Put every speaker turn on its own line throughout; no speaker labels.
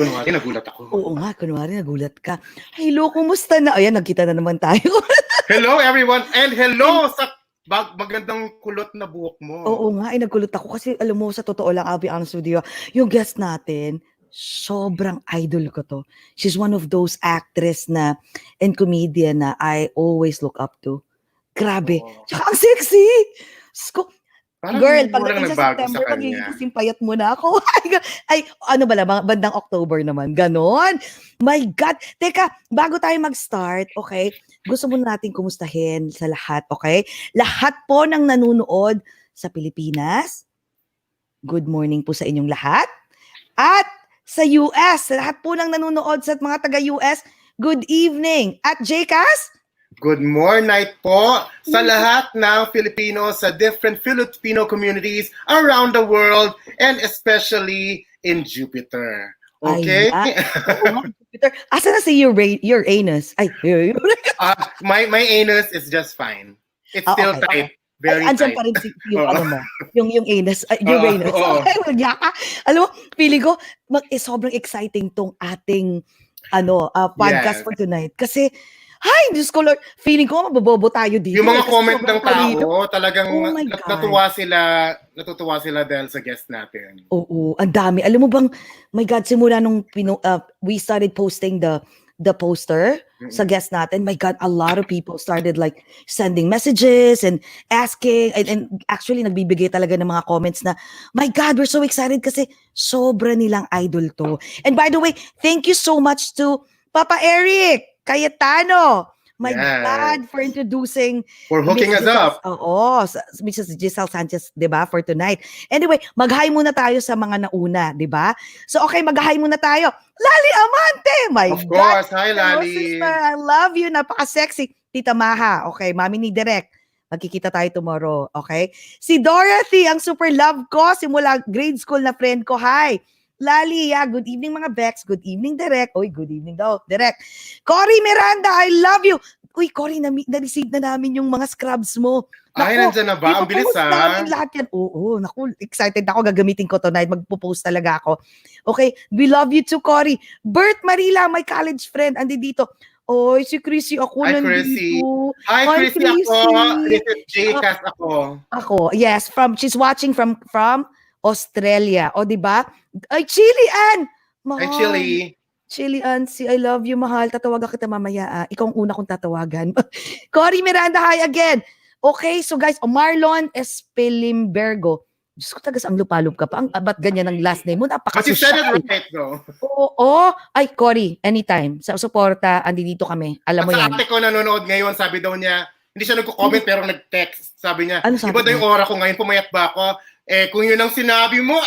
Kunwari, nagulat ako.
Oo nga, kunwari nagulat ka. Hello, kumusta na? Ayan, nagkita na naman tayo.
Hello everyone, and hello sa magandang kulot na buhok mo.
Oo nga, nagkulot ako kasi alam mo, sa totoo lang, I'll be honest with you, yung guest natin, sobrang idol ko to. She's one of those actress na and comedian na I always look up to. Grabe.
Oo.
Tsaka ang sexy.
Parang
Girl,
walang
pagdating sa
nagbago
September,
sa
magiging
kanya.
kasing payat mo na ako. Ay, ano ba lang, bandang October naman. Ganon. My God. Teka, bago tayo mag-start, okay, gusto muna natin kumustahin sa lahat, okay? Lahat po ng nanunood sa Pilipinas, good morning po sa inyong lahat. At sa US, sa lahat po ng nanunood sa mga taga-US, good evening. At JCas,
Good morning po sa lahat ng Filipino sa different Filipino communities around the world and especially in Jupiter. Okay?
Oo, Jupiter. Asa na si Uranus? Ay,
my anus is just fine. It's still
okay,
tight. Very
andyan
tight.
pa rin yung ano mo, yung anus, Uranus.
Oo.
Okay, magyaka. Alam mo, feeling ko, sobrang exciting tong ating podcast
Yes.
for tonight. Kasi, ay, Diyos ko Lord, feeling ko mabobobo tayo dito.
Yung mga
kasi
comment
sobrang
ng tao,
talino.
talagang
Oh my God.
natutuwa sila dahil sa guest natin.
Oo, ang dami. Alam mo bang, my God, simula nung we started posting the poster sa guest natin, my God, a lot of people started like sending messages and asking, and actually nagbibigay talaga ng mga comments na, my God, we're so excited kasi sobra nilang idol to. And by the way, thank you so much to Papa Eric Cayetano. My God, for introducing
For hooking us up.
Oo, Mrs. Giselle Sanchez, 'di ba, for tonight. Anyway, mag-hi muna tayo sa mga nauna, 'di ba? So okay, mag-hi muna tayo. Lali Amante, my
Of
God.
course, hi
Hello,
Lali.
sister. I love you. Napaka-sexy. Tita Maha, okay, Mami ni Direk. Magkikita tayo tomorrow, okay? Si Dorothy, ang super love ko, simula grade school na friend ko. Hi. Lali, good evening mga Bex. Good evening, Direk. Oy, good evening daw, Direk. Cory Miranda, I love you. Uy, Cory, na-receive na namin yung mga scrubs mo.
Ay, nandyan na ba? Ang bilis,
namin lahat yan. Oo, naku, excited ako. Gagamitin ko tonight. Magpo-post talaga ako. Okay, we love you too, Cory. Bert Marila, my college friend, andi dito. Oy, si Chrissy ako
Hi,
nandito.
Chrissy. Hi, Chrissy ako. This is JCas ako.
Ako, yes, she's watching from Australia. O, di ba? Ay, Chili Ann!
Hi, Chili.
Chili Ann, I love you, mahal. Tatawagan kita mamaya. Ikaw ang una kong tatawagan. Cory Miranda, hi again. Okay, so guys, Marlon Espelimbergo. Diyos ko, tagas ang lupalop ka pa. Ba't ganyan ang last name mo?
But you said
Napaka-social.
it right, no?
Oo. Ay, Cory, anytime. Sa suporta, andito kami. Alam mo
At sa
yan.
ate ko nanonood ngayon, sabi daw niya, hindi siya nagko-comment pero nag-text. Sabi niya,
Ano sabi
iba daw yung
niya?
aura ko ngayon, pumayat ba ako? Kung yun ang sinabi mo,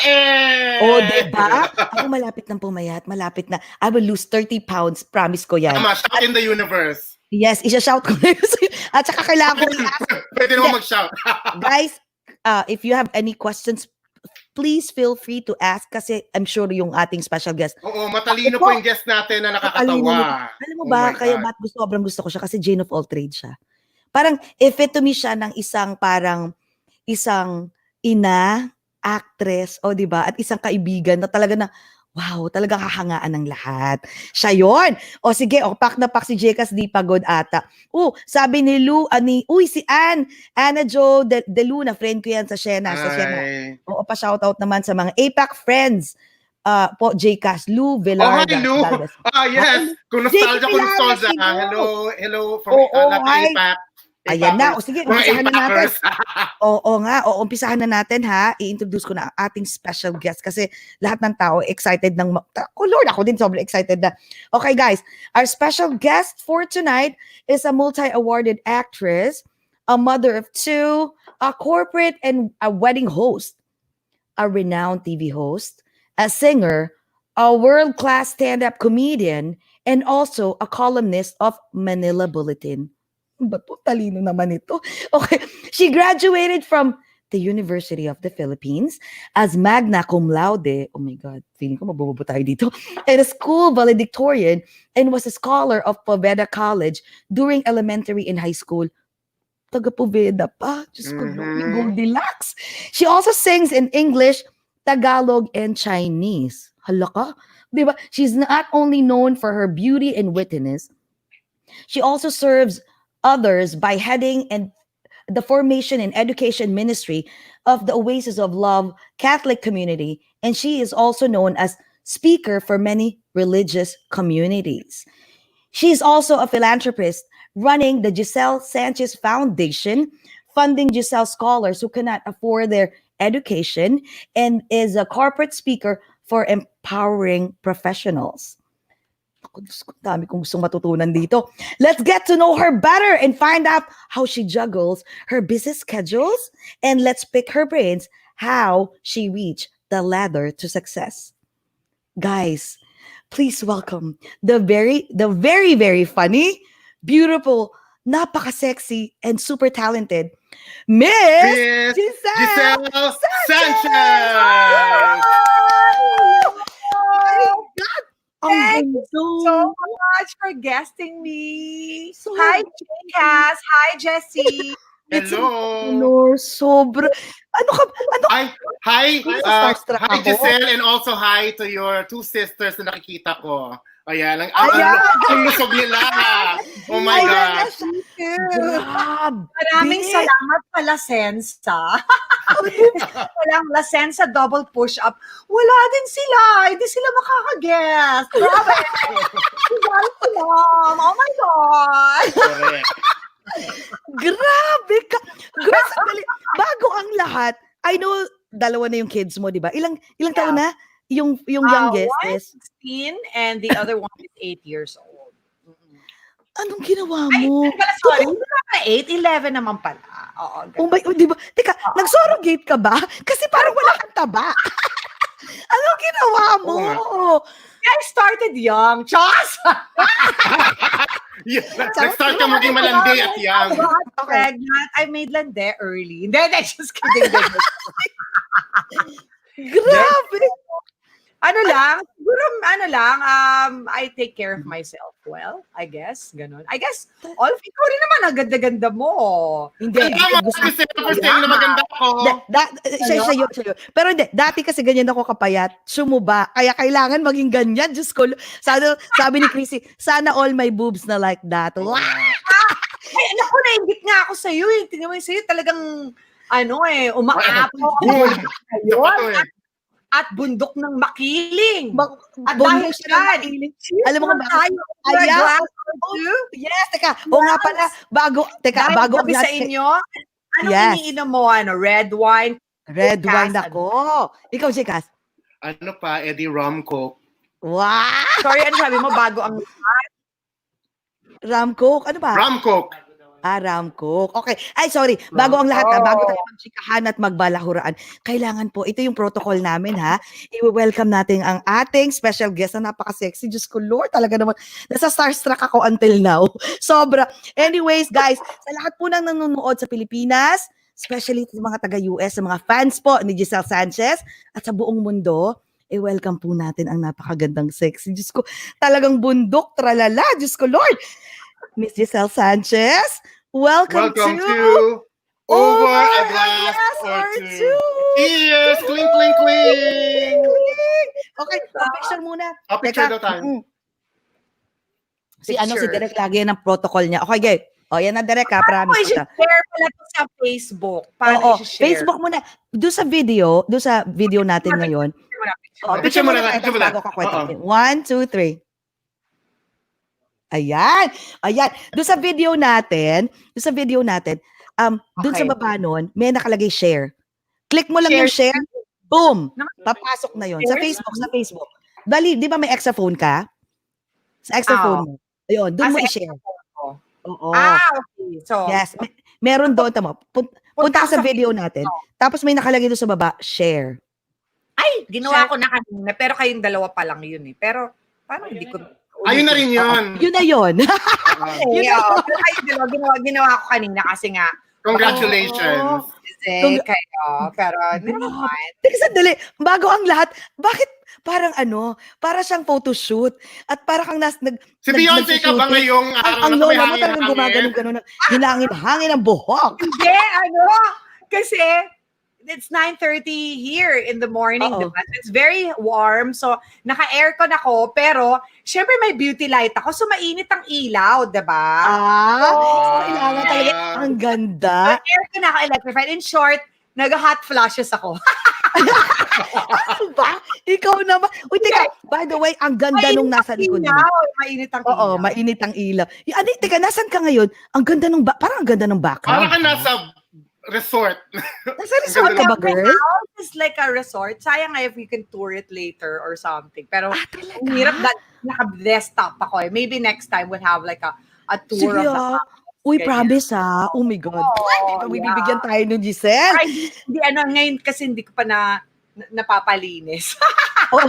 Oh, diba? Ako malapit ng pumayat. Malapit na. I will lose 30 pounds. Promise ko yan.
Tama, shout in the universe.
Yes, isa-shout ko na yun. At saka kailangan ko
Pwede naman mag-shout.
Guys, if you have any questions, please feel free to ask kasi I'm sure yung ating special guest.
Oo, matalino po yung guest natin na nakakatawa.
Alam mo ba, kaya ba't sobrang gusto ko siya kasi Jane of all trades siya. Parang epitome siya ng isang ina, actress, o di ba? At isang kaibigan na talaga na, wow, talagang kahangaan ng lahat. Siya yun. O sige, pak na pak si Jekas, di pagod ata. Sabi ni si Anna Jo De Luna, friend ko yan sa Siena. O, pa-shoutout naman sa mga APAC friends. Po, Jekas, Lou Velarde.
Hi, Lou. Yes. Kung nostalgia. Hello from APAC.
Ayan na. O sige, umpisahan na natin. Oo nga. Umpisahan na natin ha. I-introduce ko na ang ating special guest kasi lahat ng tao excited ng... Lord, ako din sobrang excited na. Okay guys, our special guest for tonight is a multi-awarded actress, a mother of two, a corporate and a wedding host, a renowned TV host, a singer, a world-class stand-up comedian, and also a columnist of Manila Bulletin. Ba't talino naman ito? Okay. She graduated from the University of the Philippines as magna cum laude. Oh my God. Feeling ko mabububo tayo dito. And a school valedictorian and was a scholar of Poveda College during elementary and high school. Taga Poveda pa. Diyos ko, Goldilocks. She also sings in English, Tagalog, and Chinese. Hala ka. Diba? She's not only known for her beauty and wittiness, she also serves others by heading and the formation and education ministry of the Oasis of Love Catholic community, and she is also known as speaker for many religious communities. She is also a philanthropist running the Giselle Sanchez Foundation, funding Giselle scholars who cannot afford their education, and is a corporate speaker for empowering professionals. Ako, Diyos ko, dami kong gustong matutunan dito. Let's get to know her better and find out how she juggles her busy schedules, and let's pick her brains how she reached the ladder to success. Guys, please welcome the very funny, beautiful, napaka-sexy, and super talented Miss
Miss
Giselle
Giselle
Sanchez!
Sanchez!
Oh my God! Ang
Thank you
ganda.
so much for guesting me.
So-
Hi, Cass. Hi, Jessie.
Hello.
Sobra. Ano?
Hi,
Starstruck
hi
ako.
Giselle, and also hi to your two sisters na nakikita ko. Ayan, ang lusog nila. Oh my gosh.
Grab.
Maraming salamat sa Lasensa. Walang Lasensa double push-up. Wala din sila. Hindi sila makakaguess. Grabe. Grabe sila. Oh my God.
Correct.
Grabe ka. Girl, sandali. Bago ang lahat, I know, dalawa na yung kids mo, di ba? Ilang taon na? Yung youngest
One
is?
16 and the other one is 8 years old.
Anong ginawa
Ay,
mo?
sorry. Hindi naman 8, 11 naman pala. Oo,
Oh my, di ba? Teka, nag-surrogate ka ba? Kasi parang wala kang taba. Anong ginawa mo?
I started young. Chos!
Yeah, nag-start ka maging malandi at young.
I got pregnant. I made lande early. Hindi, just kidding.
Grabe.
Siguro, I take care of myself well, I guess. Ganon. I guess, ikaw rin naman, ang ganda-ganda mo.
Hindi.
Gusto na maganda ko.
Sa'yo. Pero hindi, dati kasi ganyan ako kapayat, sumuba. Kaya kailangan maging ganyan. Diyos ko, sabi ni Chrissy, sana all my boobs na like that. Wow!
Ay, naku, nainggit nga ako sa'yo eh. Tingnan mo sa'yo, talagang, umaapo. At bundok ng makiling. At dahil dyan,
alam mo kung bakit? Yes, teka. O nga pala, bago ang
sa inyo, anong iniinom mo? Red wine?
Red wine ako. Ikaw, Jikas?
Ano pa, Eddie Rum Coke.
Wow!
Sorry, ano sabi mo? Bago ang
Rum Coke? Ano ba?
Rum Coke.
Rum Coke. Okay. Ay, sorry. Bago ang lahat, bago tayo magchikahan at magbalahuraan, kailangan po, ito yung protocol namin, ha? I-welcome natin ang ating special guest na napaka-sexy. Diyos ko, Lord, talaga naman. Nasa starstruck ako until now. Sobra. Anyways, guys, sa lahat po nang nanonood sa Pilipinas, especially sa mga taga-US, sa mga fans po ni Giselle Sanchez, at sa buong mundo, i-welcome po natin ang napakagandang sexy. Diyos ko, talagang bundok, tralala. Diyos ko, Lord. Miss Giselle Sanchez, welcome to
Over a Glass or Two. Cheers! Cling, cling, cling!
Okay, picture muna.
Picture daw tayo.
Si Derek lagi yan ang protocol niya. Okay, guys. Yan na, Derek, ha? Promise ko siya.
I-share pala to sa Facebook.
Paano i-share? Facebook muna. Doon sa video natin ngayon. Picture muna. Bago ka kwento. 1, 2, 3. Ayan. Doon sa video natin, doon sa baba nun, may nakalagay share. Click mo lang yung share. Boom! Papasok na yon sa Facebook. Dali, di ba may extra phone ka? Sa extra phone mo. Ayun, doon mo i-share. Oo.
Okay. So,
yes. Meron doon, tama. Punta ka sa video natin. Tapos may nakalagay doon sa baba, share.
Ay, ginawa ko na kanina. Pero kayong dalawa pa lang yun eh. Pero, parang hindi ko...
Ayun na rin yun.
Yun na yun.
Ginawa ko kanina kasi nga.
Congratulations.
Pero, never mind.
Teka, sandali. Bago ang lahat, bakit parang para siyang photoshoot at para kang
si Beyonce ka ba ngayong araw
ang
na
lola
may
mo
hangin
talagang gumagano-gano na hinangin ang buhok.
Hindi, kasi it's 9:30 here in the morning,
Oo.
diba? So it's very warm. So, naka-aircon ako, pero, syempre may beauty light ako, so mainit ang ilaw, diba?
So kailangan talaga, ang
So,
ganda.
aircon ako electrified. In short, nag-hot flashes ako.
Ano ba? Ikaw naman. Uy, teka, by the way, ang ganda nung nasa likod mo.
Mainit ang
Oo,
ilaw.
mainit ang ilaw. Ano, teka, nasan ka ngayon? Ang ganda nung, parang ang ganda ng
Parang
background.
ka nasa resort.
Nasa resort ka ba, girl?
It's like a resort. Sayang nga if we can tour it later or something. Pero,
Talaga?
ang hirap naka-desktop ako eh. Maybe next time we'll have like a tour
Sige,
of the house.
Uy,
Ganyan.
promise Oh my God.
Oh,
Bibigyan tayo ng Giselle.
Ay, hindi, ngayon kasi hindi ko pa napapalinis.
Oh,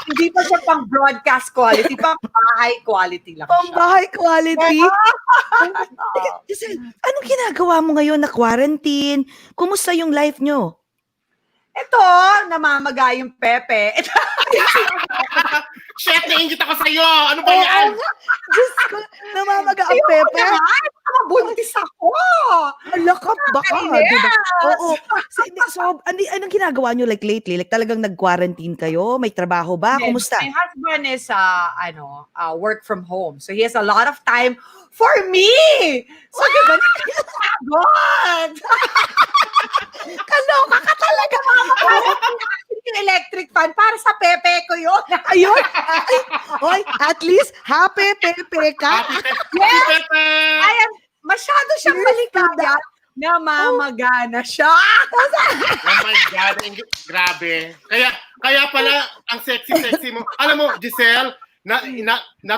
Hindi pa siya pang broadcast quality, pang bahay quality lang siya.
pambahay quality. Teka, Giselle, anong ginagawa mo ngayon na quarantine? Kumusta yung life nyo?
Ito, namamaga yung Pepe.
Shit, naingit ako sa'yo! Ano ba yan?
Diyos ko, namamaga ang Pepe.
Mabuntis ako.
Alakap baka,
Yes.
diba? Oo. So, anong ginagawa nyo like lately? Like talagang nag-quarantine kayo? May trabaho ba? Kumusta?
My husband is work from home. So he has a lot of time for me. So diba, God.
Kaloka ka talaga.
Yung electric fan para sa Pepe ko yun.
Ayun. Oy, at least happy Pepe ka.
Happy Pepe!
Masyado siyang maligaya. Namamagana siya.
Oh my God, grabe. Kaya pala, ang sexy mo. Alam mo, Giselle, not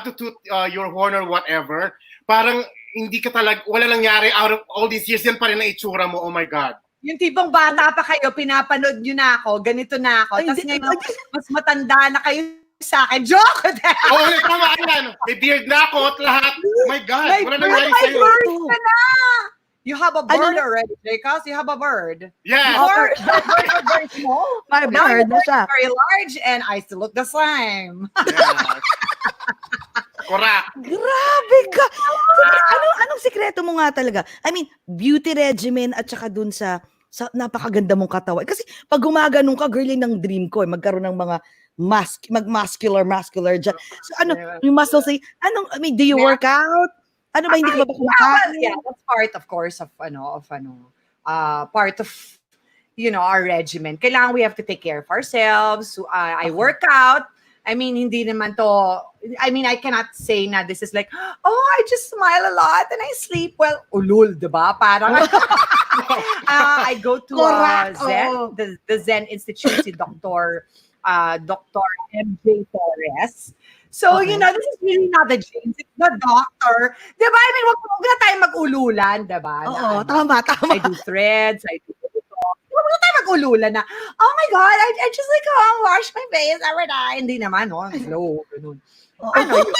to toot your horn or whatever, parang hindi ka talaga, wala nangyari out of all these years, yan pa rin ang itsura mo, oh my God.
Yung tipong bata pa kayo, pinapanood nyo na ako, ganito na ako. Tapos ngayon, mas matanda na kayo sa akin. Joke!
Oo, tama yan. May beard na ako at lahat. Oh my God, wala nangyari
May
sa'yo.
bird ka na! You have a bird
Ano?
already, Jcas. You have a bird.
Yeah.
Before, bird was very small.
May
Now
bird na
your bird
siya.
is very large and I still look the same.
Yes. Correct.
Grabe ka. Anong sikreto mo nga talaga? I mean, beauty regimen at saka dun sa napakaganda mong katawan. Kasi pag gumaganong ka, girl, yun ang dream ko. Magkaroon ng mga muscular dyan. So yung muscles, do you work out? Ano ba, hindi ka ba kumakain?
Yeah, that's part, of course, of part of, our regimen. Kailangan we have to take care of ourselves. So, I work out. I mean, hindi naman to, I cannot say na this is like, I just smile a lot and I sleep well. Ulul, diba? Parang, I go to Zen, the Zen Institute, si Dr. MJ Torres. So,
Okay.
this is really not the James, it's the doctor. Diba? I mean, wag na tayo mag-ululan, diba?
Oo, tama.
I do threads, I do wag na tayo mag-ululan na, oh my God, I just like, wash my face every day. Hindi naman, no? Slow, ganun. Ano yun?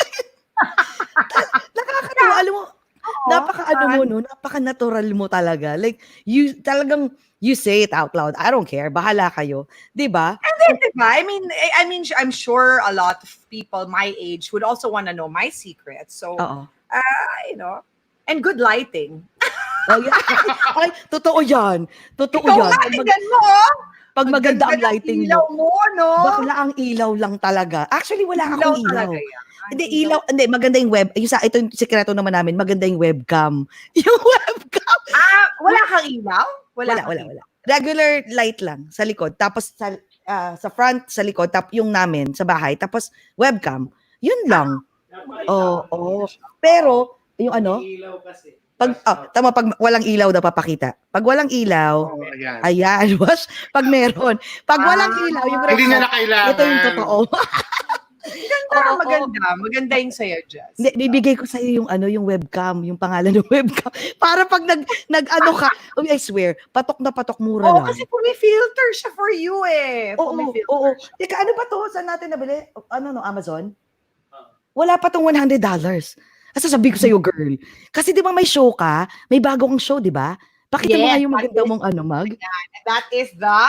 Nakakatawa. Alam mo, napaka-natural mo talaga. Like, you say it out loud. I don't care. Bahala kayo. Diba?
Diba? I mean, I'm sure a lot of people my age would also want to know my secrets. So,
Oo.
And good lighting.
Oh, yeah. Ay, totoo yan. Totoo
Ikaw
yan.
nga, tignan mo,
Pag maganda ang lighting
ilaw
mo.
no?
Bakla ang ilaw lang talaga. Actually, wala
Ilaw
akong ilaw.
talaga yan.
Hindi, maganda yung ito yung sikreto naman namin, maganda yung webcam. Yung webcam.
Wala kang ilaw?
Wala. Regular light lang sa likod. Tapos sa front, sa likod, yung namin sa bahay. Tapos webcam. Yun lang. Oo. Pero, yung
ilaw kasi.
pag walang ilaw na papakita. Pag walang ilaw,
Oh, ayan.
ayan, pag meron. Pag walang ilaw, yung
Hindi niya na kailangan.
ito yung totoo.
Maganda yung sa'yo, Jess.
Hindi, bibigay ko sa iyo yung webcam, yung pangalan ng webcam. Para pag ka, I swear, patok na patok, mura lang.
Kasi kung may filter siya for you eh.
Oo. Teka, ano ba to? Saan natin nabili? Amazon? Wala pa tong $100. Sasabihin ko sa iyo, girl. Kasi di ba may show ka? May bago kang show, di ba? Pakita mo nga yung maganda mong mag.
That is the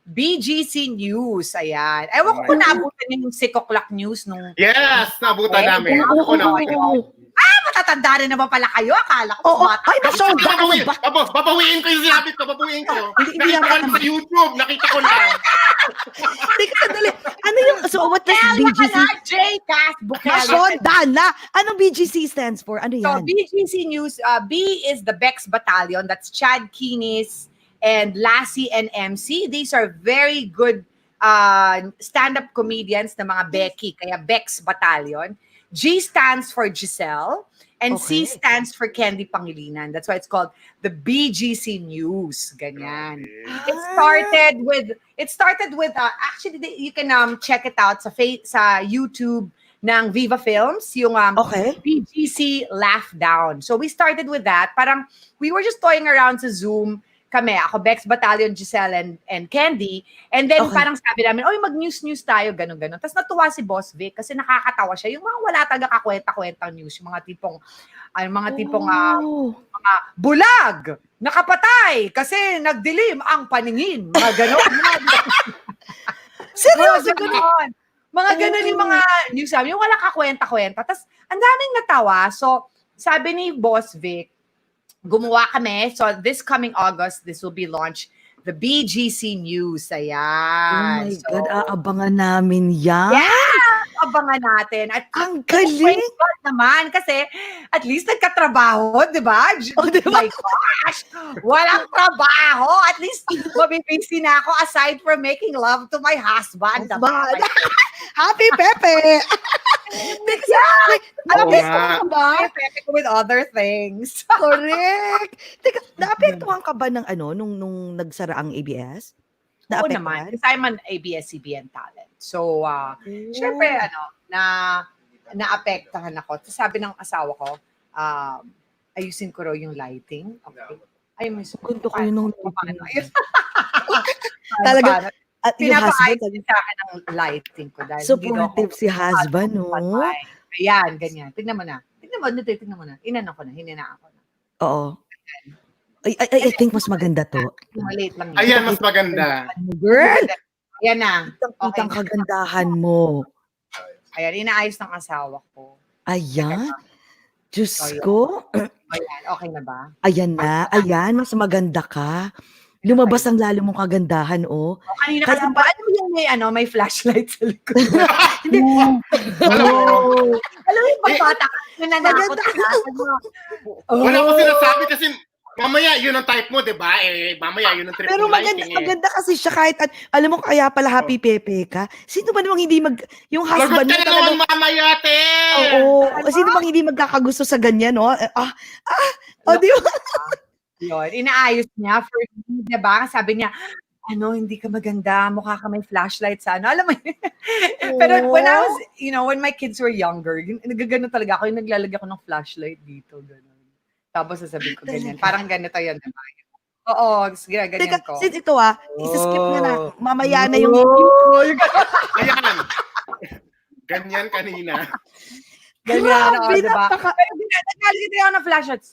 BGC News. Ayan. Ewan ko kung naabutan yung 6 o'clock news nung...
Yes, nabutan namin.
Oo.
matatanda rin naman pala kayo. Akala ko
Oo,
bata.
ay, masyonda. Ano ba?
Babawiin ko yung sinabi ko. Babawiin ko.
Hindi
Nakita ko lang sa YouTube. Nakita ko lang.
Hindi ka sandali. Ano yung, so what does
Bukela ka
BGC?
na, J-Cast. Bukela.
Masyonda na. Ano BGC stands for? Ano
So,
yan?
BGC News, B is the Bex Battalion. That's Chad Kinis and Lassie and MC. These are very good stand-up comedians na mga Becky, kaya Bex Battalion. G stands for Giselle, and C
Okay.
stands for Candy Pangilinan. That's why it's called the BGC News. Ganyan. It started with actually you can check it out sa YouTube ng Viva Films, yung
Okay.
BGC Laugh Down. So we started with that. Parang we were just toying around sa Zoom kami, ako, Bex Battalion, Giselle, and Candy. And then
Okay.
parang sabi namin, oy, mag-news tayo, gano'n. Tapos natuwa si Boss Vic kasi nakakatawa siya. Yung mga wala taga kakwenta-kwentang news, yung mga tipong
Oh.
mga bulag, nakapatay kasi nagdilim ang paningin. Mga gano'n.
Seryoso?
Mga gano'n. Mga gano'n yung mga news namin. Yung wala kakwenta-kwenta. Tapos ang daming natawa. So sabi ni Boss Vic, gumawa kami. So this coming August, this will be launched. The BGC News.
Oh
Ayan.
my God, aabangan namin yan.
Yeah! Abangan natin. At
Ang galing.
thank God naman kasi at least nagkatrabaho, di ba?
Oh, di ba?
My gosh! Walang trabaho. At least mabibisi na ako aside from making love to my husband.
Husband. Happy Pepe! Naapektuhan ka ba?
With other things.
Correct. Teka, naapektuhan ka ba ng nung nagsara ang ABS?
Oo naman. Kasi I'm an ABS-CBN talent. So, syempre, naapektahan ako. Tapos sabi ng asawa ko, ayusin ko raw yung lighting. Okay. Ay, may
Gundo ko yun nung
Talaga,
at yung husband,
pinapaayos din sa akin ng lighting ko. Dahil
supportive si husband, no?
Ayan, ganyan. Tignan mo na. Tignan mo na. Inano ko na, hininaan ko na.
Oo. I think mas maganda to.
Late lang yun.
Ayan, mas maganda.
Girl!
Ayan na.
Kitang kagandahan mo.
Ayan, inaayos ng asawa ko.
Ayan. Diyos ko.
Ayan, okay na ba?
Ayan na. Ayan, mas maganda ka. Lumabas ang lalo mong kagandahan, oh.
Kanina kasi ba, alam mo yung may flashlight sa likod. Hindi.
Alam mo,
Alam mo yung pagbata ka, nananakot ka.
wala ko sinasabi kasi mamaya yun ang type mo, di ba? Mamaya yun ang trip
Pero
ng lighting.
maganda kasi siya kahit, alam mo, kaya pala happy Pepe ka. Sino ba namang hindi yung
Lagot
husband
ka
mo
na naman mamaya, te!
Oo. Sino bang hindi magkakagusto sa ganyan, no? Di ba?
Yun, inaayos niya for me, diba? Sabi niya, hindi ka maganda, mukha ka may flashlight sa Alam mo yun? Pero when I was, when my kids were younger, nagagano talaga ako, yung naglalagay ako ng flashlight dito, gano'n. Tapos sasabihin ko ganyan. Parang ganito yun, diba? Oo, ganyan ko.
Since ito isa-skip na. Mamaya na yung...
Ayan. Ganyan kanina.
Ganyan,
Grabe,
diba?
napaka-
Pero naglalagay ako ng flashlights.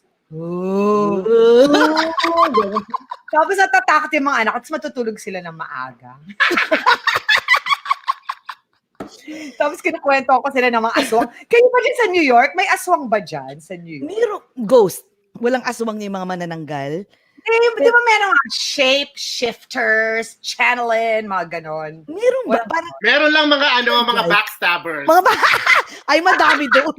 Tapos natatakot yung mga anak at matutulog sila ng maaga. Tapos kinukwento ko sila ng mga aswang. Kayo ba dyan sa New York? May aswang ba dyan sa New York?
Meron ghost. Walang aswang yung mga manananggal.
Di ba meron mga shape-shifters, channeling, mga ganon?
Meron ba? Parang,
Meron lang mga backstabbers.
ay, madami doon.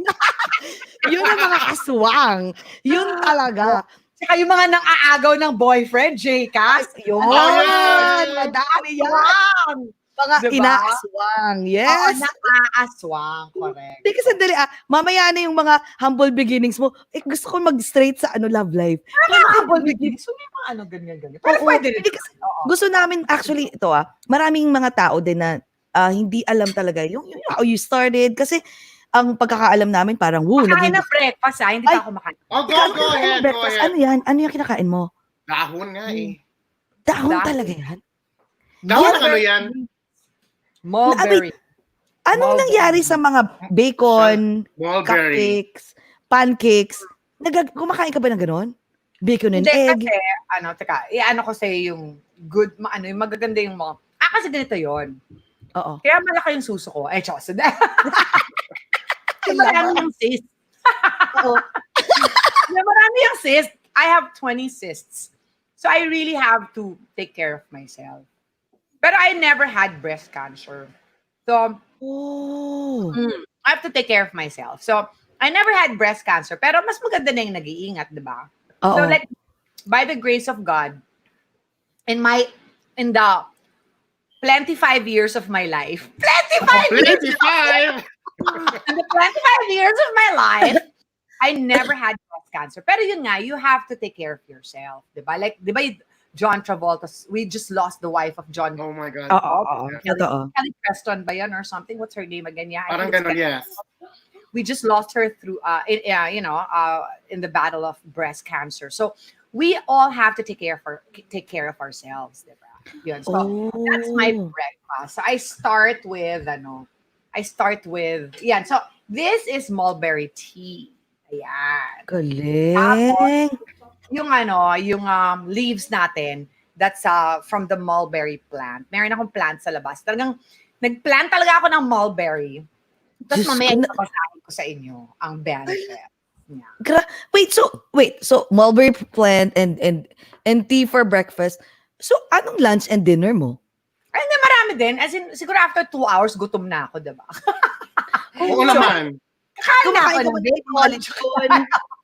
Yun ang mga aswang. Yun talaga.
Saka yung mga nang-aagaw ng boyfriend, J-Cast.
Yun.
Ayan.
Madami yan. Mga
Diba?
inaaswang.
Oo,
Yes.
nang-aaswang. Correct.
Teka, sandali mamaya na yung mga humble beginnings mo. Gusto ko mag-straight sa love life.
Nakakabol beginnings. So, may mga ganyan-ganyan. Pero
Oo,
pwede rin.
hindi kasi gusto namin, actually, ito maraming mga tao din na hindi alam talaga yung how you started. Kasi ang pagkakaalam namin parang,
Makain na breakfast, hindi pa ako makain.
Oh, go ahead.
Ano yan? Ano yung kinakain mo?
Dahon nga eh.
Dahon
Dahon.
talaga yan?
Dahon ng ano yan?
Mulberry.
Anong
Mulberry.
nangyari sa mga bacon,
Mulberry.
cupcakes, pancakes? Kumakain ka ba ng ganon? Bacon and
Hindi
egg?
kasi, iano ko sa'yo yung good, yung magaganda yung mga, kasi ganito yon.
Oo.
Kaya malaki yung suso ko. Chos. Marami yung sis.
Oo.
yung cyst. I have 20 cysts. So I really have to take care of myself. But I never had breast cancer. So I have to take care of myself. So I never had breast cancer. Pero mas maganda na yung nag-iingat, di ba? So
Oo.
like, by the grace of God, in the 25 years of my life, 25 years!
25!
In the 25 years of my life, I never had breast cancer. Pero yun nga, you have to take care of yourself. Diba? Like, diba John Travolta, we just lost the wife of John.
Oh my God.
Oo. Totoo.
Kelly Preston ba yun or something? What's her name again? Yeah, I
Parang
think it's
ganun,
Kelly.
yes.
We just lost her through, in the battle of breast cancer. So we all have to take care of ourselves, diba? Yun. So that's my breakfast. So I start with, So this is mulberry tea. Ayan.
Galing.
Yung leaves natin, that's from the mulberry plant. Meron akong plant sa labas. Talagang nagplant talaga ako ng mulberry. Tapos
Diyos
mamaya
ko
ipapasahin ko sa inyo ang benefit. Yeah.
Wait, so mulberry plant and tea for breakfast. So anong lunch and dinner mo?
Ay, hindi, marami din. As in, siguro after 2 hours, gutom na ako, diba?
Oo naman.
Kakain na ako
Kumakain
ng
ka
bacon,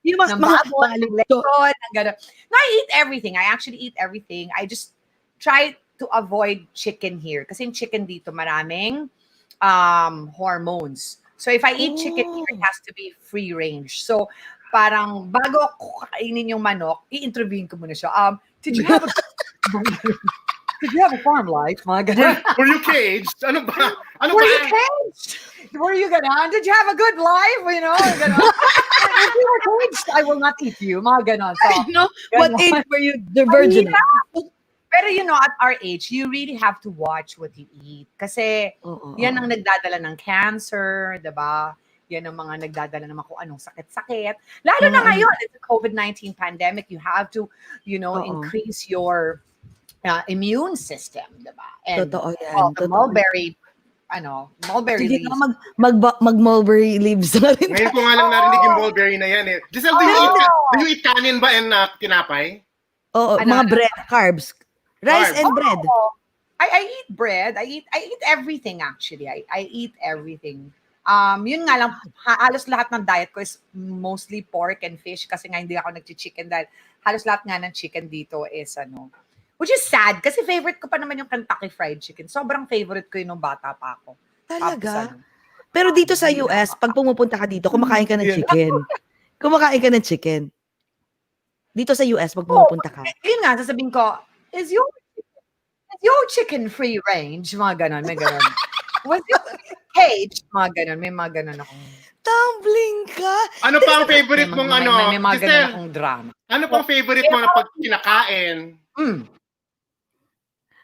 Yung
ng baboy, ng lechon, ng gano'n. No, I eat everything. I actually eat everything. I just try to avoid chicken here. Kasi yung chicken dito, maraming hormones. So if I eat chicken here, it has to be free range. So parang bago ako kakainin yung manok, i-interviewin ko muna siya. Did you have a farm life? Mga ganun.
Were you caged? Ano ba?
Were you caged? Were you ganon? Did you have a good life? You know, ganon. If you were caged, I will not eat you. Mga ganon. So,
What age were you the virgin?
Pero at our age, you really have to watch what you eat. Kasi yan ang nagdadala ng cancer, diba? Yan ang mga nagdadala naman kung anong sakit-sakit. Lalo na ngayon, it's the COVID-19 pandemic, you have to, increase your immune system, diba? And
Totoo yan.
the mulberry
Sige
leaves.
na, mag-mulberry leaves na rin.
Ngayon ko nga lang narinig yung mulberry na yan eh. Giselle, do you eat kanin ba and tinapay?
Oo, mga bread, carbs. Rice and bread.
I eat bread. I eat everything actually. I eat everything. Yun nga lang, halos lahat ng diet ko is mostly pork and fish kasi nga hindi ako nag-chicken dahil halos lahat nga ng chicken dito is which is sad kasi favorite ko pa naman yung Kentucky Fried Chicken. Sobrang favorite ko yun nung bata pa ako.
Talaga? Pero dito sa US, pag pumupunta ka dito, kumakain ka ng chicken. Kumakain ka ng chicken. Dito sa US, pag pumupunta ka.
Yun nga, sasabihin ko, is your chicken free range? Mga ganon, may ganon. Was your cage? Mga ganon, may mga ganon akong...
Tumbling ka!
Ano pa ang favorite mong
May mga ganon
Giselle,
akong drama.
ano pa ang favorite mo na pag kinakain?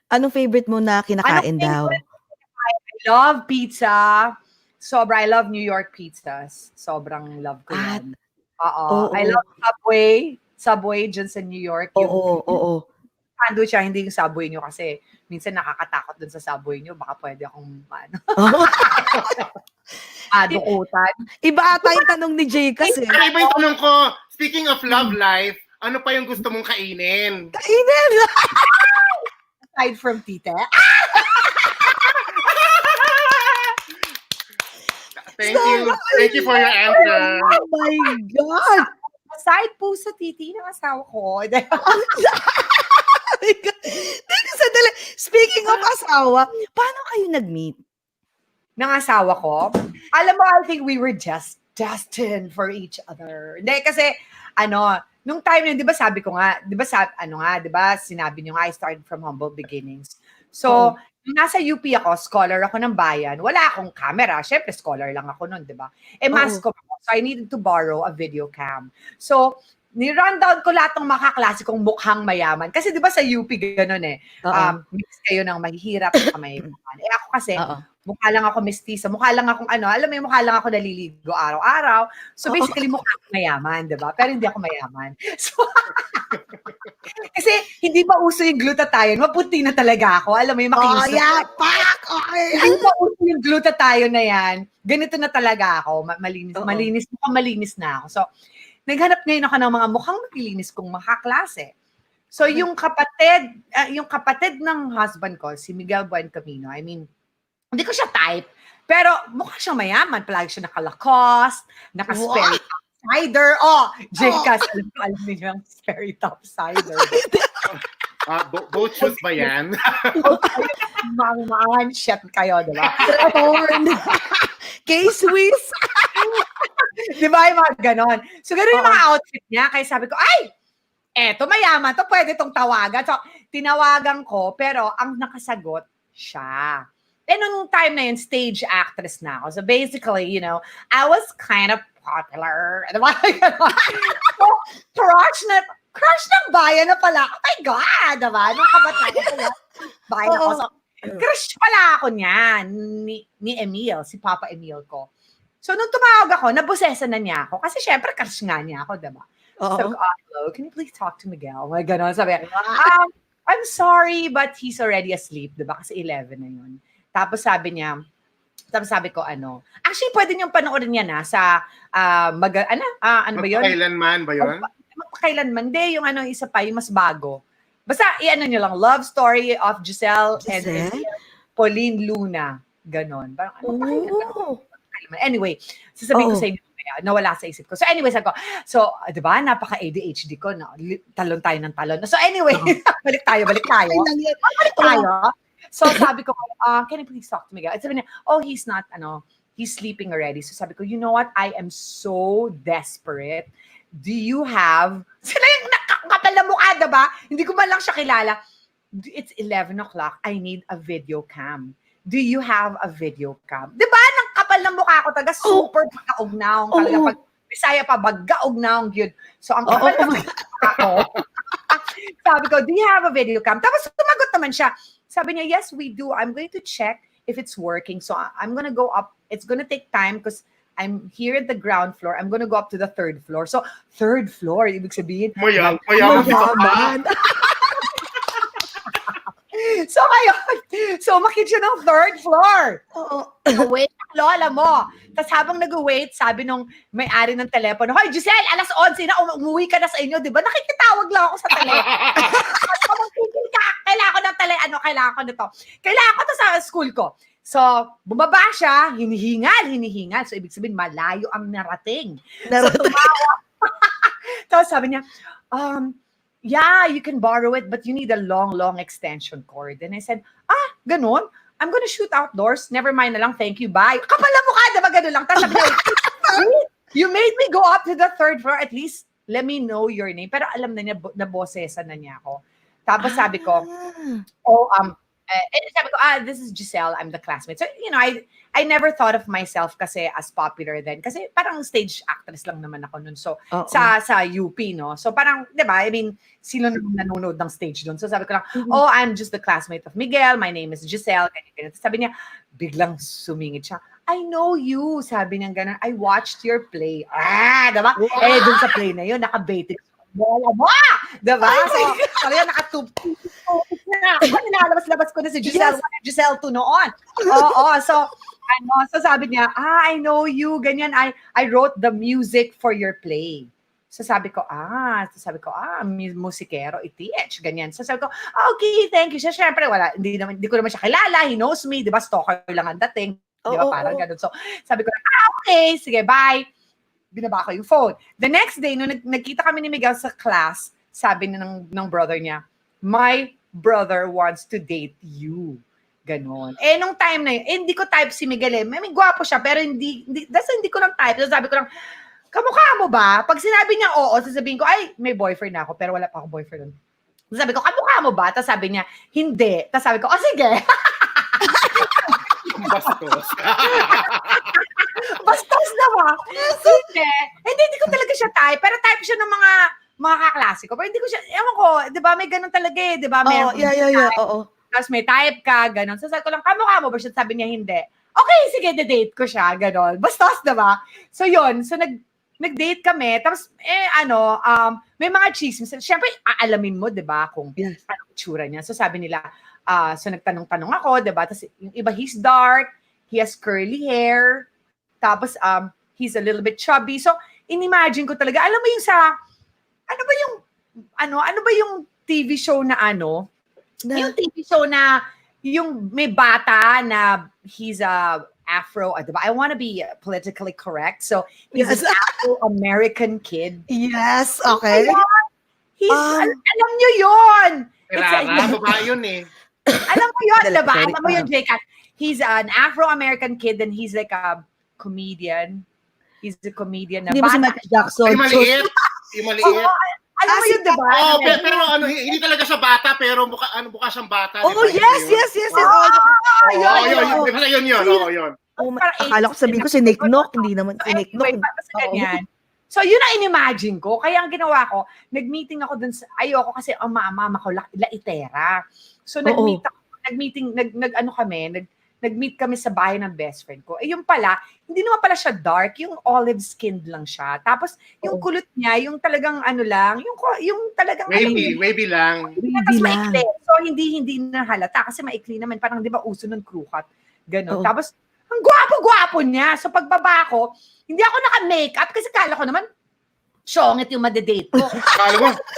Anong favorite mo na kinakain daw?
I love pizza. I love New York pizzas. Sobrang love ko yan.
Oo.
I love Subway. Subway dyan sa New York.
Oo.
Sandwich siya, hindi yung Subway nyo kasi minsan nakakatakot dun sa Subway nyo. Baka pwede akong dukutan.
Iba ata yung tanong ni Jay kasi.
Ano iba yung tanong ko? Speaking of love life, ano pa yung gusto mong kainin?
Kainin!
Aside from tite.
Thank you. Thank you for your answer.
Oh my God!
Aside po sa titi ng asawa ko.
Sandali. Speaking of asawa, paano kayo nag-meet?
Ng asawa ko? Alam mo, I think we were just destined for each other. Hindi, kasi, nung time yun, di ba sabi ko nga, di ba sinabi niyo nga, I started from humble beginnings. So, nasa UP ako, scholar ako ng bayan, wala akong camera. Siyempre, scholar lang ako nun, di ba? Mass ko. So, I needed to borrow a video cam. So, ni-rundown ko lahat ng makaklase kong mukhang mayaman. Kasi di ba sa UP gano'n mix kayo ng mahihirap at mayaman. Ako kasi, mukha lang ako mestiza, mukha lang akong alam mo yung mukha lang ako naliligo araw-araw. So basically, mukha akong mayaman, di ba? Pero hindi ako mayaman. So, kasi hindi pa uso yung glutathione, maputi na talaga ako. Alam mo yung makinis na.
Okay.
Hindi pa uso yung glutathione na yan. Ganito na talaga ako. Malinis na ako. So, naghanap ngayon ako ng mga mukhang maglilinis kong makaklase. So yung kapatid ng husband ko, si Miguel Buencamino, I mean, hindi ko siya type, pero mukha siyang mayaman. Palagi siya naka-Lacoste, naka-Sperry Topsider. Oh, Jcas, alam niyo yung Sperry Topsider.
Both shoes ba yan?
Mga shit kayo, di ba?
K-Swiss.
Di ba yung mga ganon? So, ganon yung mga outfit niya. Kaya sabi ko, ay, eto mayaman, to pwede tong tawagan. So, tinawagan ko, pero ang nakasagot siya. And nung time na yun, stage actress na ako. So basically, you know, I was kind of popular. So, crush ng bayan na pala. Oh my God, diba? Nung kabataan ko pala, bayan ako. So, crush pala ako niyan, ni Emil, si Papa Emil ko. So, nung tumawag ako, nabosesa na niya ako. Kasi syempre, crush nga niya ako, diba? Sabi ko, hello, can you please talk to Miguel? Mga ganon. Sabi ko, I'm sorry, but he's already asleep, diba? Kasi 11 na yun. Tapos sabi ko, actually, pwede niyong panoorin niya na sa, ano ba yun?
Magpakailanman ba yun?
Magpakailanman. Hindi, yung isa pa, yung mas bago. Basta, niyo lang, Love Story of Giselle and Pauline Luna. Ganon. Parang, anyway, sasabihin ko sa inyo, nawala sa isip ko. So anyway, sabi ko, di ba, napaka-ADHD ko, no? Talon tayo ng talon. So anyway, balik tayo. So sabi ko, can you please talk to me? Sabi niya, he's not, he's sleeping already. So sabi ko, you know what? I am so desperate. Do you have, sila yung nakakapal na mukha, diba? Hindi ko man lang siya kilala. It's 11 o'clock. I need a video cam. Do you have a video cam? Diba? Nang kapal na mukha ko, taga super pagkaugnaong. Talaga pag Bisaya pa, baggaugnaong yun. So ang kapal na mukha ko. Sabi ko, do you have a video cam? Tapos tumagot naman siya. Sabi niya, yes, we do. I'm going to check if it's working. So I'm going to go up. It's going to take time because I'm here at the ground floor. I'm going to go up to the 3rd floor. So 3rd floor, ibig sabihin.
Mayaman.
So ngayon, makita siya ng 3rd floor. Wait, lola mo. Tapos habang nag-wait, sabi nung may-ari ng telepono, hoy, Giselle, 11:00 na, umuwi ka na sa inyo, di ba? Nakikitawag lang ako sa telepono. Kailangan ko nito. Kailangan ko to sa school ko. So, bumaba siya, hinihingal. So, ibig sabihin, malayo ang narating. So, tumawa. Tapos sabi niya, yeah, you can borrow it, but you need a long extension cord. And I said, ganun? I'm gonna shoot outdoors. Never mind na lang, thank you, bye. Kapal na mukha, diba ganun lang? Tapos sabi niya, you made me go up to the 3rd floor, at least let me know your name. Pero alam na niya, nabosesan na niya ako. Tapos sabi ko, sabi ko, this is Giselle, I'm the classmate. So, you know, I never thought of myself kasi as popular then. Kasi parang stage actress lang naman ako nun. So, sa UP, no? So, parang, di ba, I mean, sino naman nanonood ng stage doon? So, sabi ko lang, I'm just the classmate of Miguel. My name is Giselle. Ganyan. Sabi niya, biglang sumingit siya. I know you. Sabi niya gano'n, I watched your play. Diba? Dun sa play na yun, naka-baited. Bola mo! Diba? So, talaga nakatupin. Nilalabas-labas ko na si Giselle. Yes. Giselle to noon. So sabi niya, I know you, ganyan. I wrote the music for your play. So sabi ko, musikero, itich, ganyan. So sabi ko, okay, thank you. Siyempre, hindi ko naman siya kilala. He knows me, di ba? Stalker lang ang dating. Di ba? Parang ganun. So sabi ko, okay, sige, bye. Binaba ko yung phone. The next day, nung nagkita kami ni Miguel sa class, sabi ng brother niya, my brother wants to date you. Ganon. Nung time na yun, hindi ko type si Miguel. May gwapo siya, pero hindi ko lang type. So sabi ko lang, kamukha mo ba? Pag sinabi niya oo, sasabihin ko, ay, may boyfriend na ako, pero wala pa akong boyfriend. So sabi ko, kamukha mo ba? Tapos sabi niya, hindi. Tapos sabi ko, sige.
Bastos.
Bastos na ba? Hindi ko talaga siya type. Pero type siya ng mga kaklase ko. Pero hindi ko siya, ewan ko, di ba, may ganun talaga di ba? Tapos may type ka, ganun. So sabi ko lang, kamukha mo ba siya? Sabi niya, hindi. Okay, sige, date ko siya, ganun. Bastos, di ba? So yun, so nag-date kami. Tapos, may mga chismis. Siyempre, aalamin mo, di ba, kung anong itsura niya. So sabi nila, so nagtanong-tanong ako, di ba? Tapos yung iba, he's dark, he has curly hair, tapos he's a little bit chubby. So inimagine ko talaga, alam mo yung sa, ano ba yung TV show na yung TV show na, yung may bata na he's a Afro, diba? I want to be politically correct. So, he's an Afro-American kid.
Yes, okay.
He's, alam nyo yun.
Rara, babae yun eh.
Alam mo yun, diba?
Sorry.
Alam mo yun, J-Cat. He's an Afro-American kid and he's like a comedian. He's a comedian na
Hindi mo si
bata.
Michael Jackson.
Yung maliit. Yung maliit.
Alam mo yun, diba?
Pero hindi talaga siya bata, pero mukha siyang bata.
Oh,
diba?
yes.
Yun.
Oh, akala ko sabihin ko si Nick Nock, hindi naman si Nick Nock.
Anyway, basta ganyan. So, yun ang in-imagine ko. Kaya ang ginawa ko, nag-meeting ako dun sa, ayoko kasi ang mama ko, laitera. So, nag-meet kami sa bahay ng best friend ko. Eh, yung pala, hindi naman pala siya dark, yung olive-skinned lang siya. Tapos, yung kulot niya, yung talagang yung talagang...
Wavy lang.
Tapos maikli. So, hindi na halata kasi maikli naman. Parang, di ba, uso ng crew cut. Ganon. Tapos, ang gwapo-gwapo niya. So, pagbaba ko, hindi ako naka-makeup kasi kala ko naman, syongit yung madedate ko.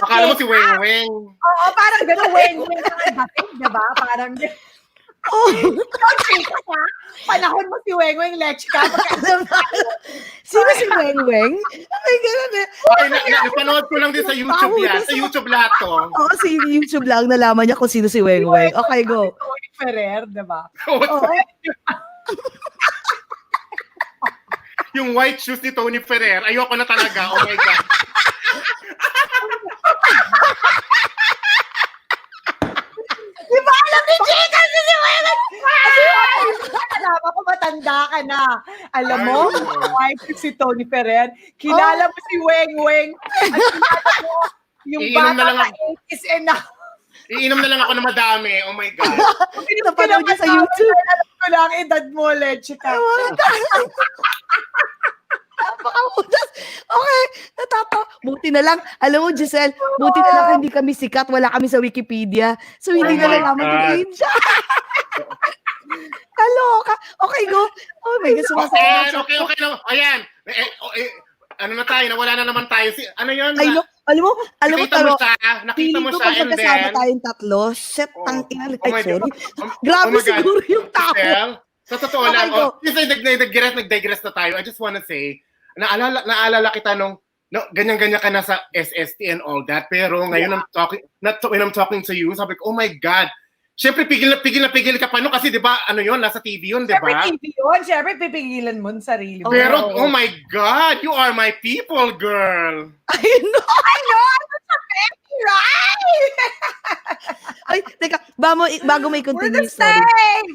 Akala mo si Weng Weng.
Oo, parang gano'n, Weng-Weng na dating, diba? Parang panahon mo si Weng-Weng, let's ka.
Sino si Weng Weng? Ay, gano'n eh.
Napanood ko lang din sa YouTube yan. Sa YouTube lahat to.
Oo, sa YouTube lang nalaman niya kung sino si Weng Weng. Okay, go.
Tony Ferrer, diba?
Yung white shoes ni Tony Ferrer, ayoko na talaga. Oh my God.
Di ba alam ni Jake kasi si Weng? Alam ako matanda ka na. Alam mo, white shoes si Tony Ferrer. Kilala mo si Weng Weng. At kilala mo yung
Iinom na
bata
lang
na
ako.
80s and now.
Iinom na lang ako na madami. Oh my God.
Napanood niya sa YouTube.
Alam ko lang, edad mo, leche ka.
Napakamudas. Okay, buti na lang. Alam mo, Giselle, buti na lang hindi kami sikat. Wala kami sa Wikipedia. So, hindi na nalaman kung yun siya. Kaloka. Okay, go. Oh my God, sumasaya.
Okay na. Ayan. Ano na tayo? Nawala na naman tayo. Ano yun?
Ay, no. Alam mo,
Nakita mo siya, and
magkasama
then...
tayong tatlo, set ang
my
sorry.
God.
Grabe
Oh my God.
siguro yung tao.
Giselle, sa totoo
Okay,
lang,
go.
kasi nag-digress na tayo. I just wanna say, naalala kita nung ganyan-ganyan ka na sa SST and all that, pero ngayon when I'm talking to you, sabi ko, oh my God, syempre pigil ka pa no kasi 'di ba nasa TV 'yun, 'di ba?
Siyempre TV yun. Siyempre pipigilan mo ang sarili mo.
Pero oh my God, you are my people, girl.
I know.
I'm so happy, right?
Ay, teka, bago mo i-continue yung story.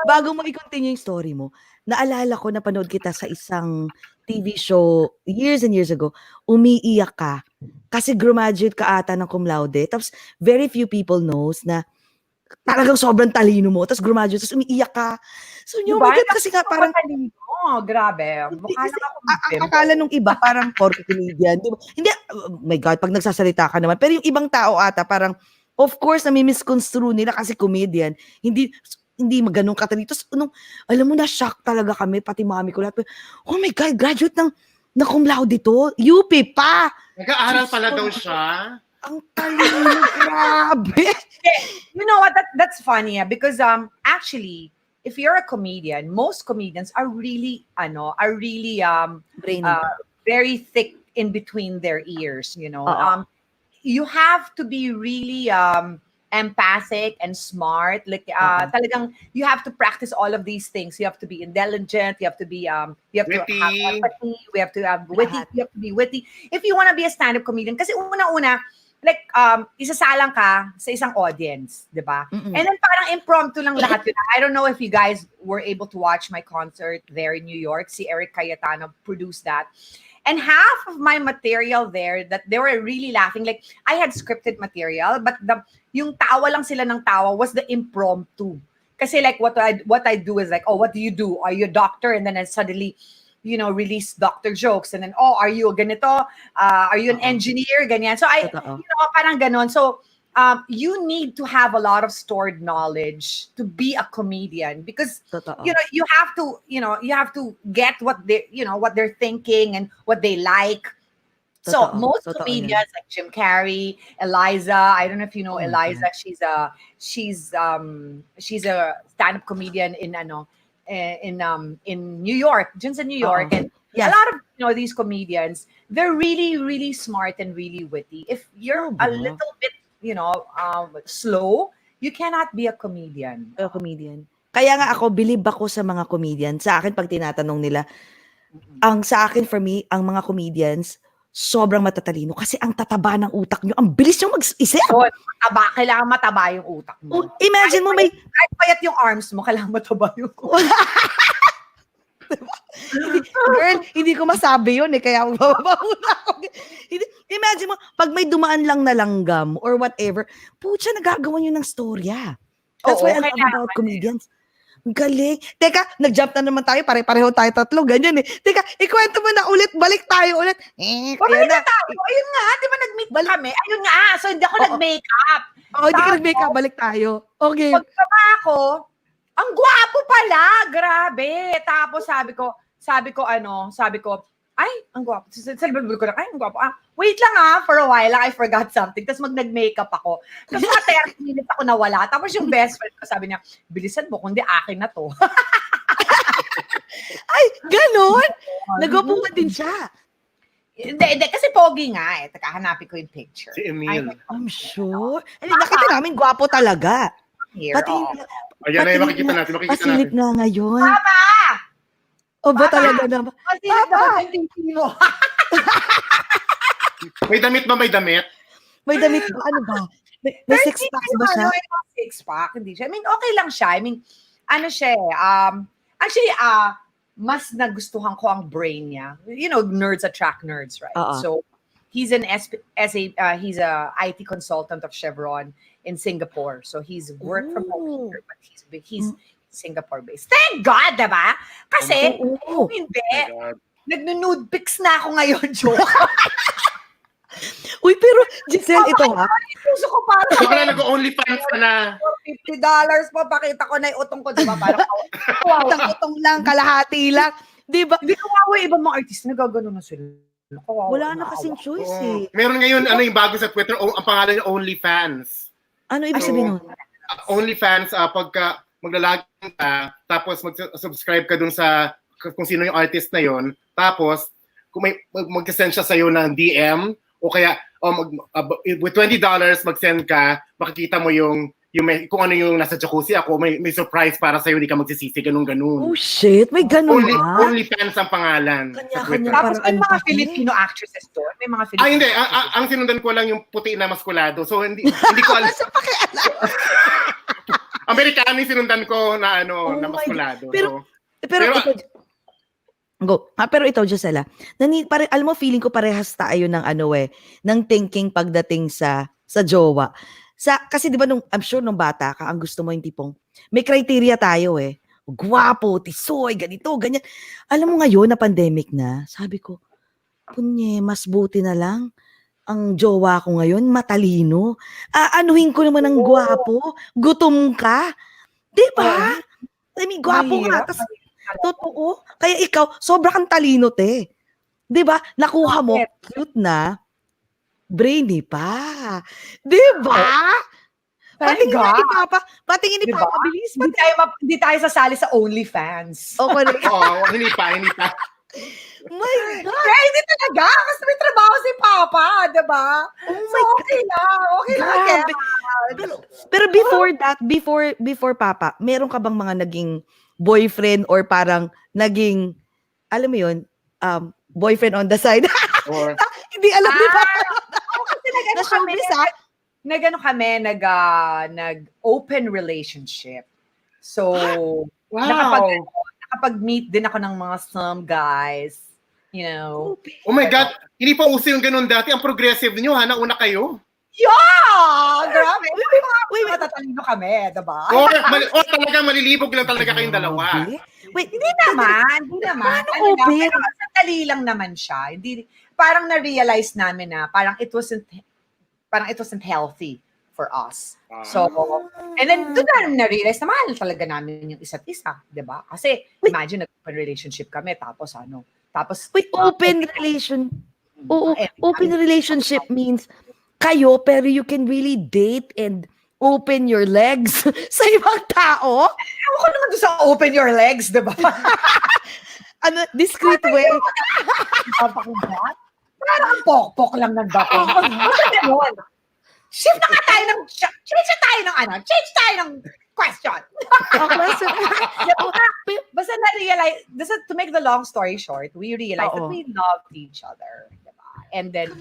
Bago mo i-continue yung story mo, naalala ko, napanood kita sa isang TV show years and years ago, umiiyak ka kasi graduate ka ata ng cum laude. Tapos very few people knows na talagang sobrang talino mo, tapos graduate, tapos umiiyak ka. So,
Diba?
my God, kasi nga parang,
grabe. Mukha lang ako
ang akala nung iba, parang porky comedian. Diba? Hindi, oh my God, pag nagsasalita ka naman. Pero yung ibang tao ata, parang, of course, nami-misconstrue nila kasi comedian. Hindi ganun katalino. Tapos, alam mo, na-shock talaga kami, pati mami ko lahat. Oh my God, graduate na cum laude to. UP pa.
Nag-aaral pala daw siya.
Ang talino, grabe.
You know what? That's funny, because
Brainy.
actually, if you're a comedian, most comedians are really very thick in between their ears. You have to be really empathic and smart. Like talagang you have to practice all of these things. You have to be intelligent. You have to be
Witty.
to have empathy. We have to have witty. You have to be witty if you want to be a stand-up comedian. Kasi una-una, like isasalang ka sa isang audience, 'di ba? And then parang impromptu lang lahat yun. I don't know if you guys were able to watch my concert there in New York. Si Eric Cayetano produced that. And half of my material there, that they were really laughing. Like, I had scripted material, but yung tawa lang sila ng tawa was the impromptu. Kasi like, what I do is like, oh, what do you do? Are you a doctor? And then I suddenly, release doctor jokes. And then, oh, are you a ganito? Are you an engineer? Ganyan. So, parang ganon. So, you need to have a lot of stored knowledge to be a comedian because
Totoo.
you have to get what they're thinking and what they like. So
Totoo.
most
Totoo
comedians
yan.
like Jim Carrey, Eliza, I don't know if you know
Oh my
Eliza,
God.
she's a stand-up comedian in New York, just in New York, and
Yes.
a lot of these comedians, they're really really smart and really witty. If you're a little bit slow, you cannot be a comedian.
A comedian. Kaya nga ako, believe ako sa mga comedian. Sa akin, pag tinatanong nila, sa akin, for me, ang mga comedians, sobrang matatalino. Kasi ang tataba ng utak nyo. Ang bilis nyo mag-isip.
So, kailangan mataba yung utak mo.
Imagine mo, may...
Kahit payat yung arms mo, kailangan mataba yung
Girl, hindi ko masabi yun eh. Kaya bababuna ako. Imagine mo, pag may dumaan lang na langgam or whatever, putya, nagagawa nyo ng storya. That's why I love about comedians. Ang galing. Teka, nag-jump na naman tayo. Pare-pareho tayo tatlo. Ganyan eh. Teka, ikwento mo na ulit. Balik tayo ulit.
Ayun na. Ayun nga, di ba nag-meet kami? Ayun nga, so hindi ako nag-makeup.
Hindi ka nag-makeup. Balik tayo. Okay.
Pagkaba ako, ang gwapo pala. Grabe. Tapos sabi ko, ay, ang gwapo. Sabi ko lang, ay, ang gwapo. Wait lang for a while, I forgot something. Tapos nag-makeup ako. Tapos mga 30 minutes ako nawala. Tapos yung best friend ko, sabi niya, bilisan mo, kundi akin na to.
Ay, ganon? Nagwapungan din siya.
Hindi, kasi pogi nga eh. Taka, hanapin ko yung picture.
Si Emil.
I'm sure. Nakita namin, gwapo talaga.
Here,
Ayan na yung makikita natin.
Pasilip nga ngayon.
Papa!
O ba talaga naman?
Pasilip naman yung TV mo.
May damit ba? May damit?
May damit ba? Ano ba? May six-pack ba siya?
Six-pack, hindi siya. I mean, okay lang siya. I mean, ano siya actually, mas nagustuhan ko ang brain niya. You know, nerds attract nerds, right? So, he's he's a IT consultant of Chevron in Singapore. So, he's worked from home here, but he's Singapore-based. Thank God, diba? Kasi, hindi. Nag-nude pics na ako ngayon, joke.
Uy, pero Giselle, ito ha?
Gusto ko parang...
So, kaya nag-OnlyFans ka na.
$50 pa, pakita ko na yung utong ko, diba? Parang,
utong lang, kalahati lang. Diba?
Hindi ko kawawa ibang mga artist, nagagano na sila.
Wala na kasing choice eh.
Meron ngayon, yung bago sa Twitter, ang pangalan niya OnlyFans.
Ano ibig sabihin nun?
OnlyFans, pagka maglalagin ka, tapos mag-subscribe ka dun sa kung sino yung artist na yon, tapos kung may mag-send siya sa'yo ng DM, o kaya with $20 mag-send ka, makikita mo yung kung ano yung nasa jacuzzi ako, may surprise para sa'yo, hindi ka magsisisi, ganun.
Oh shit, may ganun ba?
OnlyFans ang pangalan.
Kanya-kanya.
Tapos may mga Filipino actresses doon. May mga Filipino.
Hindi. Ang sinundan ko lang yung puti na maskulado. So, hindi ko alam.
Sa pakialam.
Amerikano yung sinundan ko na na maskulado.
Pero ito, go. Pero ito, Gisela, alam mo, feeling ko parehas tayo ng ng thinking pagdating sa jowa. Kasi di ba I'm sure nung bata ka, ang gusto mo yung tipong, may criteria tayo gwapo, tisoy, ganito, ganyan. Alam mo ngayon na pandemic na, sabi ko, punye, mas buti na lang ang jowa ko ngayon, matalino. Anuhin ko naman ng gwapo, gutom ka. Di ba? I mean, gwapo nga. Totoo. Kaya ikaw, sobra kang talino, te. Di ba? Nakuha mo, cute na, brainy pa. Di ba? Patingin ni Papa. Patingin ni Papa. Bilis.
Hindi tayo sasali sa OnlyFans.
Okay.
Hindi pa.
My God.
Kaya hindi talaga. Kasi may trabaho si Papa. Diba? Okay lang. Okay lang.
Pero before that, before Papa, meron ka bang mga naging boyfriend or parang naging, alam mo yun, boyfriend on the side? Hindi alam ni Papa.
Kasi nag-open relationship. So, nakapag-meet din ako ng mga some guys. You know.
Oh my God. Hindi pa uso yung ganun dati. Ang progressive niyo, nauna kayo.
Yeah! Grabe. Matatalino kami, diba?
Talagang malilibog lang talaga kayong dalawa.
Wait, hindi naman. Pero sandali lang naman siya. Hindi, parang na-realize namin na parang it wasn't healthy for us. So, and then doon na na-realize na mahal talaga namin yung isa't isa, di ba? Kasi imagine, nag-open relationship kami, tapos
Wait, open relationship means kayo, pero you can really date and open your legs sa ibang tao?
Ewan ko naman doon sa open your legs, di ba?
Discreet way.
Papakubat? Parang ang pok-pok lang ng dating. Basta gano'n. Change tayo ng question. Basta na-realize, to make the long story short, we realized that we loved each other. Diba? And then,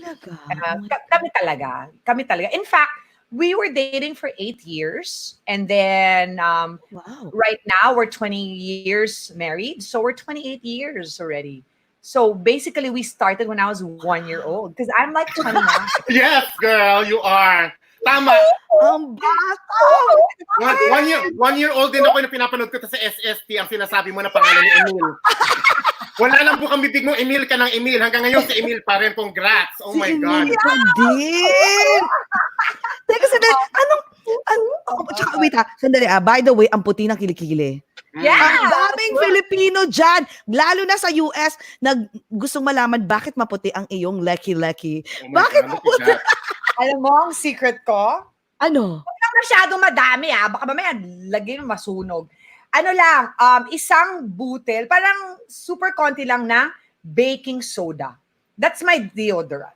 kami talaga. In fact, we were dating for 8 years. And then, right now, we're 20 years married. So, we're 28 years already. So, basically, we started when I was 1 year old. Because I'm like 29.
Yes, girl, you are. Tama.
Ang bata!
1 year old din ako na pinapanood ko sa SST ang sinasabi mo na pangalan ni Emil. Wala lang bukang bibig mo, Emil ka ng Emil. Hanggang ngayon si Emil pa rin. Congrats. Oh my God.
Din! Teka, sandali. Wait sandali By the way, ang puti ng kilikili.
Yeah!
Ang daming Filipino dyan, lalo na sa US, gustong malaman bakit maputi ang iyong lecky-lecky. Bakit maputi?
Alam mo, ang secret ko?
Ano?
Huwag lang masyadong madami baka mamaya lagyan mo masunog. Ano lang, isang butel, parang super konti lang na baking soda. That's my deodorant.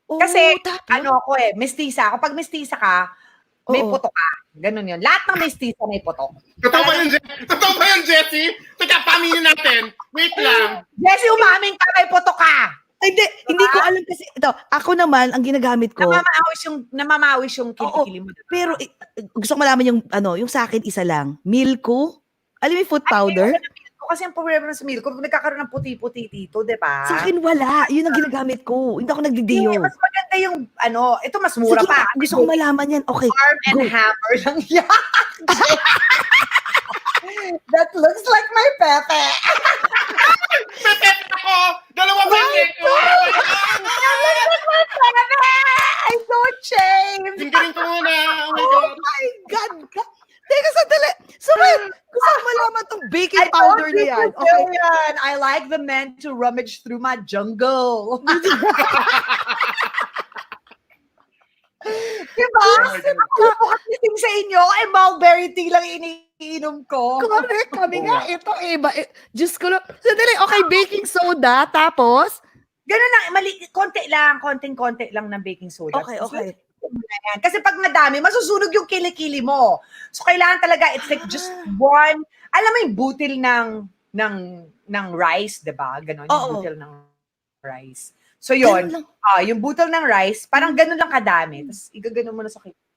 Kasi, ako mestiza. Kapag mestiza ka, may putok ka. Ganun yun. Lahat ng mestiza may putok.
Totoo ba yun, Jessie? Teka, paminin natin. Wait lang.
Jessie, umaming ka, may putok ka.
Hindi ko alam kasi ito. Ako naman ang ginagamit ko.
Namamawis yung kilikili mo.
Pero gusto ko malaman yung sa akin isa lang. Milko? Alam mo yung foot powder?
Kasi ang problema sa milk, kung nagkakaroon ng puti-puti dito, di ba?
Sa akin wala. Yun ang ginagamit ko. Hindi ako nagdidiyo.
Mas maganda yung, ito mas mura
Sige,
pa.
Gusto ko malaman yan. Okay,
Arm and Hammer lang yan. That looks like my pepe.
Pepe ako! Dalawang pepe ko!
I don't change.
Singgarin ko muna. Oh my God.
Oh my God. Teka, sandali. So, gusto ko malaman tong baking powder na yan. Okay.
I like the men to rummage through my jungle. Diba? Kapag sa inyo, ay mulberry tea lang iniinom ko.
Correct. Kami nga. Ito Diyos ko lang. Sandali. Okay, baking soda. Tapos?
Ganun lang. Konting-konti lang ng baking soda.
Okay.
Kasi pag madami, masusunog yung kilikili mo. So, kailangan talaga, it's like just one, alam mo yung butil ng rice, diba? Ganon, yung butil ng rice. So, yun, yung butil ng rice, parang ganon lang kadami. Tapos, igaganon mo na sa kilikili.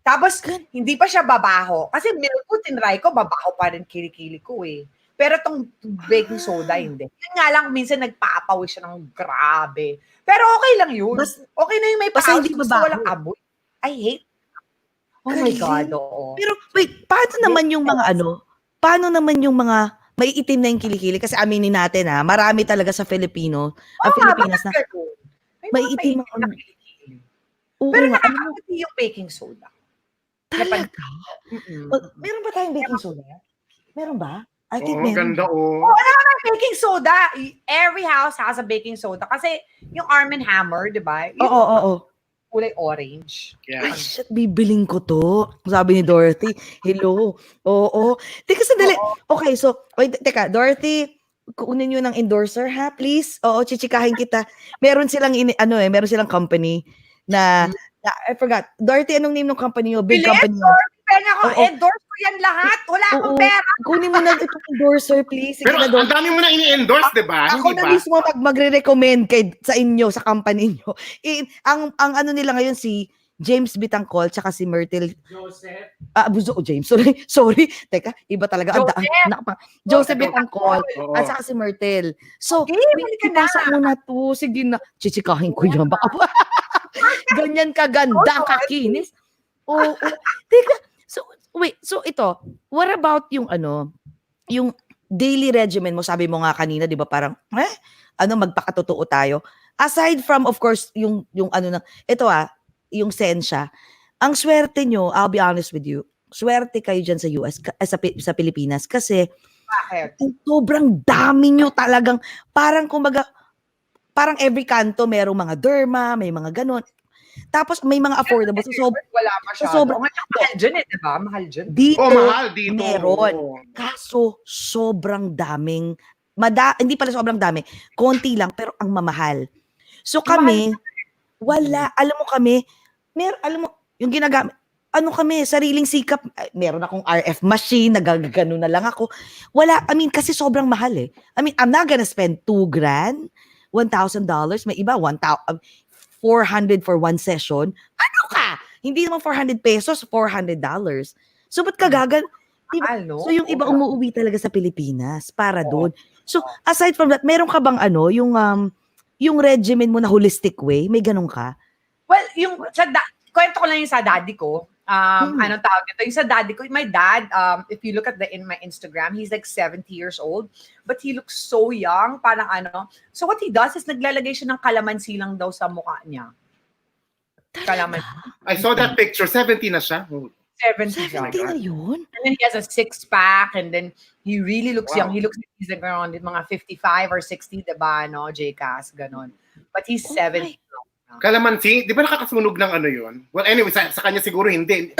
Tapos, hindi pa siya babaho. Kasi milk ko, tinry ko, babaho pa rin kilikili ko Pero tong baking soda, hindi. Yun nga lang, minsan nagpapawis siya ng grabe. Pero okay lang yun. Okay na yung may pawis,
hindi
gusto walang amoy. I hate. Oh my God, oo.
Pero wait, paano naman yung mga maiitim na yung kilikili? Kasi aminin natin marami talaga sa Filipino, Pilipinas na maiitim ang
kilikili. Pero nakakaputi yung baking soda.
Talaga? Meron ba tayong baking soda? Meron ba? I think
Ganda
Oo, naman baking soda. Every house has a baking soda. Kasi yung Arm & Hammer, di ba?
Oo.
Kulay orange.
Yeah.
Ay, shit, bibiling ko to. Sabi ni Dorothy. Hello. Oo. Teka, sandali. Okay, so, wait, teka, Dorothy, kunin nyo ng endorser, ha? Please. Oo, chichikahin kita. Meron silang, meron silang company na I forgot. Dorothy, anong name ng company nyo? Big company nyo.
Endorse ko yan lahat. Wala akong pera.
Kunin mo na itong endorser, please. Sige
Pero
na,
ang dami mo na ini-endorse, di ba?
Ako na mismo magre-recommend sa inyo, sa company nyo. Ang ano nila ngayon, si James Bitangcol, tsaka si Myrtle. James. Sorry. Teka, iba talaga. Joseph Bitangcol, at saka si Myrtle. So, ipasa mo na to. Sige na. Chichikahin ko yan. Baka pa. Ganyan kaganda, kakinis. Oo. Teka, so ito, what about yung yung daily regimen mo? Sabi mo nga kanina, di ba, parang, magpakatotoo tayo. Aside from, of course, yung ito yung sensya, Ang swerte nyo, I'll be honest with you, swerte kayo dyan sa US, sa Pilipinas, kasi
Bakit?
sobrang dami nyo talagang, parang kumbaga, parang every kanto merong mga derma, may mga ganon. Tapos may mga affordable. So,
Wala masyado.
sobrang,
Mahal dyan diba? Mahal dyan.
dito,
mahal dito.
meron.
Oo.
Kaso, sobrang daming, hindi pala sobrang dami, konti lang, pero ang mamahal. So kami, wala, alam mo kami, alam mo, yung ginagamit, ano kami, sariling sikap, meron akong RF machine, nagagano na lang ako. Wala, I mean, kasi sobrang mahal eh. I mean, I'm not gonna spend $2,000, $1,000, may iba, 400 for one session. Ano ka? Hindi naman 400 pesos, $400. So, ba't ka diba?
No?
So, yung iba umuwi talaga sa Pilipinas para doon. So, aside from that, meron ka bang yung regimen mo na holistic way? May ganun ka?
Well, kwento ko lang yung sa daddy ko. Anong tawag ito? Yung sa daddy ko, my dad, if you look at in my Instagram, he's like 70 years old, but he looks so young, parang So what he does is naglalagay siya ng kalamansi lang daw sa mukha niya. Kalamansi.
I saw that picture. 70 na siya.
70 siya.
70 na yun?
And then he has a six-pack, and then he really looks young. He looks like he's like around mga 55 or 60, diba, no? J-Cas, ganon. But he's 70.
Kalamansi, di ba nakakasunog ng yun? Well, anyway, sa kanya siguro hindi.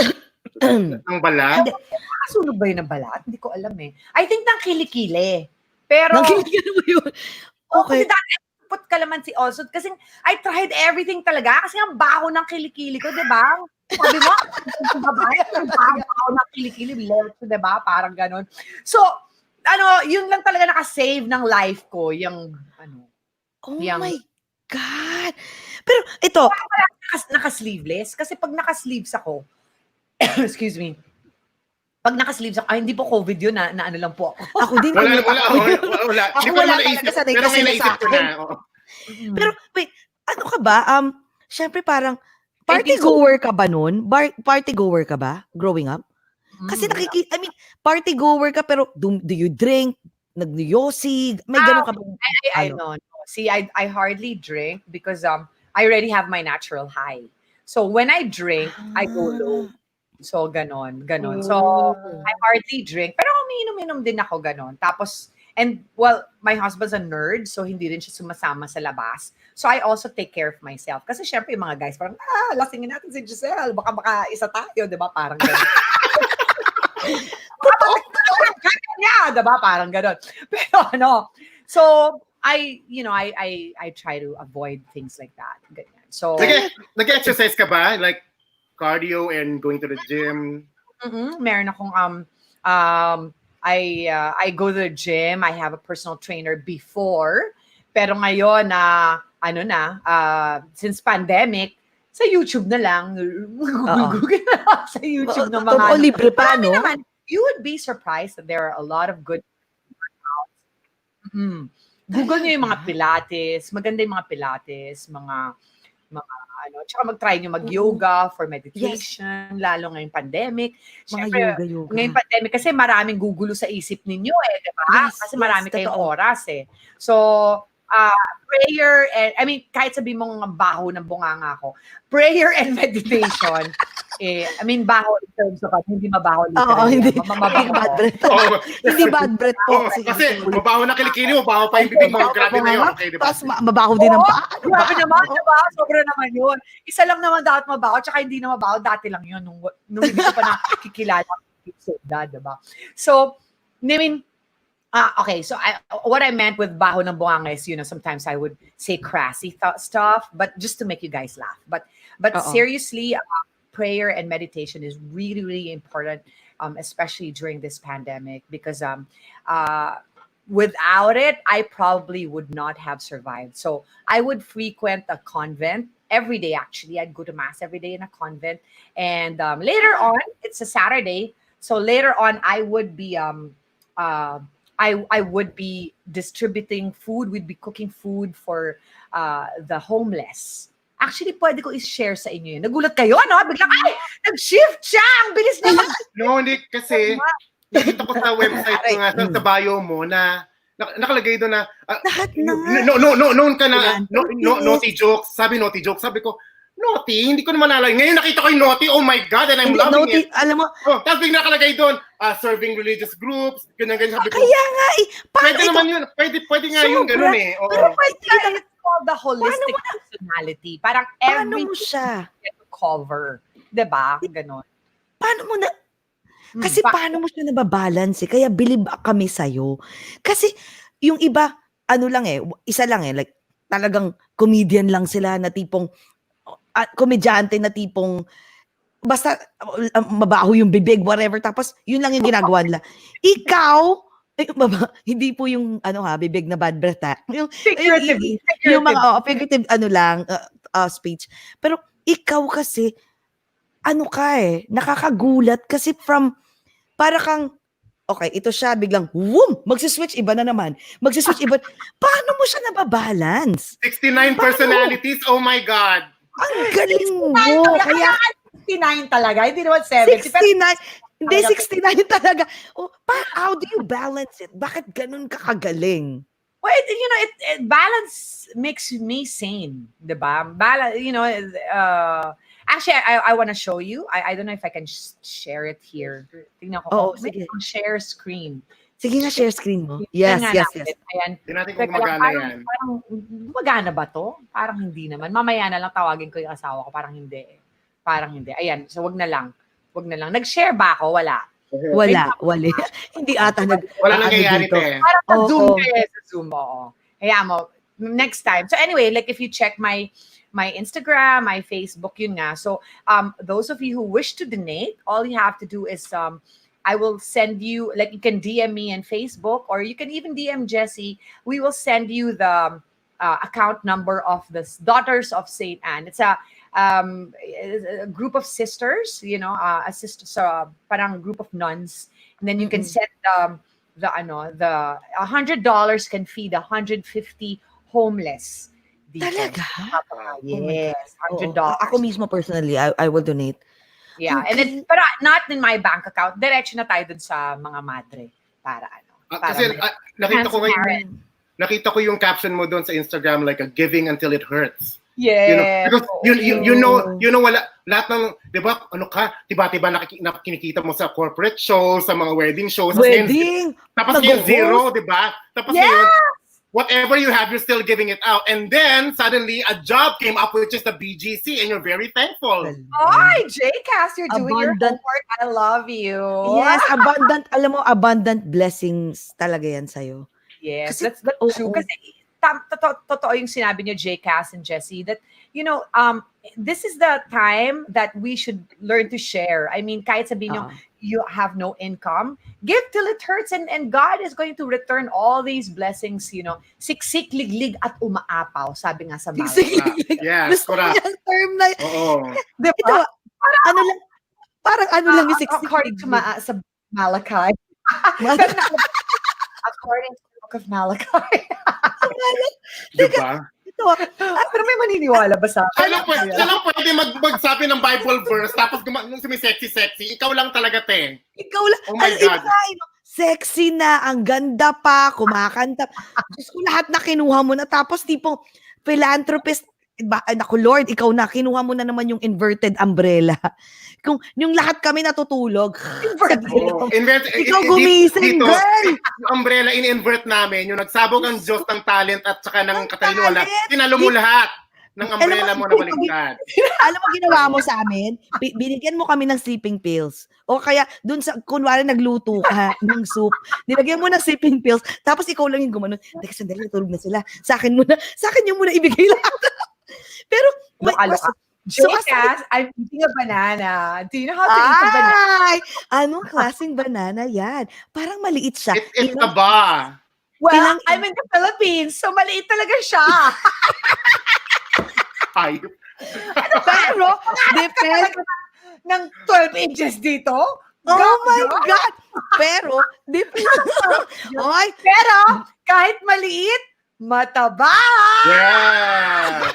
Ang balat.
Nakasunog ba yun ng balat? Hindi ko alam eh. I think ng kilikili. Pero...
Ng kilikili mo yun? Okay.
Kasi dati, put kalamansi also. Kasi I tried everything talaga. Kasi ang baho ng kilikili ko, di ba? Sabi mo, ang baho ng kilikili, di ba? Parang ganon. So, yun lang talaga nakasave ng life ko. Yung,
Oh my God. Pero ito,
naka-sleeveless. Kasi pag naka-sleeves ako, excuse me, pag naka-sleeves ako, hindi po COVID yun, na ano lang po ako.
ako din.
Wala.
Ako
Hindi ko
wala
naman
talaga
naisip.
sanay
Pero
kasi
may
na
naisip
sa
ko
akin.
na. Oo.
Pero wait, ano ka ba? Syempre parang, party goer ka ba nun? Party goer ka ba growing up? Kasi party goer ka pero do you drink? Nagyosi? May ganun ka ba?
I know. See, I hardly drink because I already have my natural high. So when I drink, I go low. So ganon. So I hardly drink. Pero umiinom-inom din ako ganon. Tapos, and well, my husband's a nerd, so hindi rin siya sumasama sa labas. So I also take care of myself. Kasi syempre yung mga guys parang, lasingin natin si Giselle. Baka isa tayo, di ba? Parang ganon. Diba? Parang ganon. Pero so I try to avoid things like that. Ganyan. So
Nag-exercise ka ba? Like cardio and going to the gym?
Meron akong I go to the gym. I have a personal trainer before. Pero ngayon since pandemic, sa YouTube na lang. Google na lang sa YouTube ng mga
libre pa, no?
Naman, you would be surprised that there are a lot of good workouts. Google nyo yung mga Pilates. Maganda yung mga Pilates, mga tsaka mag-try nyo mag-yoga for meditation, lalo ngayong pandemic.
Mga yoga.
Ngayong pandemic, kasi maraming gugulo sa isip ninyo diba? Kasi marami kayong oras So, prayer, kahit sabihin mong baho ng bunganga ako, prayer and meditation, baho in terms of hindi mabaho literally.
Hindi bad breath. Hindi bad breath po.
Kasi mabaho na kilikili mo, baho pa yung bibig mo. Grabe na yun. Okay, diba?
Tapos mabaho din ang paa.
Grabe naman, diba? Sobra naman yun. Isa lang naman dapat mabaho, tsaka hindi na mabaho, dati lang yun, nung hindi ko pa nakikilala diba? So, okay, so what I meant with baho ng bunganga is, sometimes I would say crassy stuff, but just to make you guys laugh. But seriously, prayer and meditation is really, really important, especially during this pandemic, because without it, I probably would not have survived. So I would frequent a convent every day. Actually, I'd go to mass every day in a convent, and later on, it's a Saturday. So later on, I would be I would be distributing food. We'd be cooking food for the homeless. Actually, pwede ko i-share sa inyo yun. Nagulat kayo, no? Biglang, nag-shift siya! Ang bilis naman!
No, hindi. Kasi, nakita ko sa website ko nga, sa bio mo, na nakalagay doon na,
Lahat na.
noon ka na, naughty jokes. Sabi naughty jokes. Sabi ko, Naughty? Hindi ko naman alam. Ngayon nakita ko yung naughty. Oh my God, and I'm loving it.
Alam mo,
Oh, tapos bigla nakalagay doon, serving religious groups, ganyan-ganyan. Sabi ko,
kaya nga eh.
pwede naman yun. Pwede nga yung
Sobra.
ganun eh. Oo.
Pero
It's called the holistic personality. Parang
paano
every
mo siya?
cover. Diba? Ganon.
Paano mo na, kasi paano mo siya nababalance eh? Kaya believe kami sa'yo. Kasi yung iba, ano lang eh, isa lang eh, like talagang comedian lang sila na tipong, komedyante na tipong, basta mabaho yung bibig, whatever, tapos yun lang yung ginagawa nila. Ikaw, hindi po yung bibig na bad breath yung mga figurative lang speech. Pero ikaw kasi nakakagulat kasi para kang okay, ito siya biglang magsiswitch iba na naman. Paano mo siya nababalance?
69 personalities, oh my God.
Ang galing mo. Kaya
69 talaga, hindi naman 70.
69. Hindi, 69 talaga. How do you balance it? Bakit ganun ka kagaling?
Well, balance makes me sane, diba? Balance, actually, I want to show you. I don't know if I can share it here. Tingnan ko.
Sige.
Share screen.
Sige nga, share screen mo. Yes.
Ayan.
Hindi natin kung gumagana yan.
Parang, gumagana ba to? Parang hindi naman. Mamaya na lang tawagin ko yung asawa ko. Parang hindi. Ayan, so wag na lang. Nag-share ba ako? Wala. Hindi ata
Wala nangyayari
dito.
te.
Parang Zoom kayo sa Zoom. Kaya mo, next time. So anyway, like if you check my Instagram, my Facebook, yun nga. So those of you who wish to donate, all you have to do is I will send you, like you can DM me on Facebook or you can even DM Jessie. We will send you the account number of the Daughters of St. Anne. It's a group of sisters, a sister, so parang group of nuns, and then you can send the $100 can feed 150 homeless.
Talaga?
Yes, $100.
Ako mismo personally, I will donate.
Yeah, and then pero not in my bank account. Diretso na tayo dun sa mga madre para
Kasi nakita ko yung caption mo doon sa Instagram, like a giving until it hurts.
Yeah.
Because you know wala lahat ng 'di ba tiba-tiba kinikita mo sa corporate shows, sa mga wedding shows, tapos yung zero, 'di ba? Tapos yun, whatever you have, you're still giving it out. And then suddenly a job came up, which is the BGC, and you're very thankful.
Hi, JCast, you're doing your homework. I love you.
Yes, abundant blessings talaga yan sa'yo.
Yes, that's true. Kasi totoo yung sinabi niyo, JCast and Jessie, that, this is the time that we should learn to share. I mean, kahit sabihin niyo, you have no income, give till it hurts, and God is going to return all these blessings, siksik, liglig, at umaapaw, sabi nga sa Bible.
Yes, correct.
Yung term na yun.
Oo.
Ito, parang yung siksik,
according to sa Malachi. According to the book of Malachi.
Diba?
Pero may maniniwala ba sa akin?
Siya lang pwede magsabi ng Bible verse, tapos nung sexy, ikaw lang talaga, te.
Ikaw lang.
Oh my God.
Sexy na, ang ganda pa, kumakanta. Diyos ko, lahat na kinuha mo na. Tapos tipong philanthropist, naku Lord, ikaw na, kinuha mo na naman yung inverted umbrella. Kung yung lahat kami natutulog. Ikaw gumising, girl!
Yung umbrella in-invert namin, yung nagsabog ang Diyos ng talent at saka ng katalino, tinalo mo lahat ng umbrella mo na baligtad.
Alam mo ginawa mo sa amin? Binigyan mo kami ng sleeping pills. O kaya, dun sa, kunwari nagluto ka ng soup, nilagyan mo ng sleeping pills, tapos ikaw lang yung gumanon. Teka, sandali, natulog na sila. Sa akin yung muna ibigay lahat. Pero,
JCast, I'm eating a banana. Do you know how to eat a banana?
Ay! Anong klaseng banana yan? Parang maliit siya.
It's a ba?
Well, I'm in the Philippines, so maliit talaga siya.
Ay.
Pero, depende.
Ng 12 inches dito?
Oh my God! Pero,
pero, kahit maliit, mataba!
Yeah!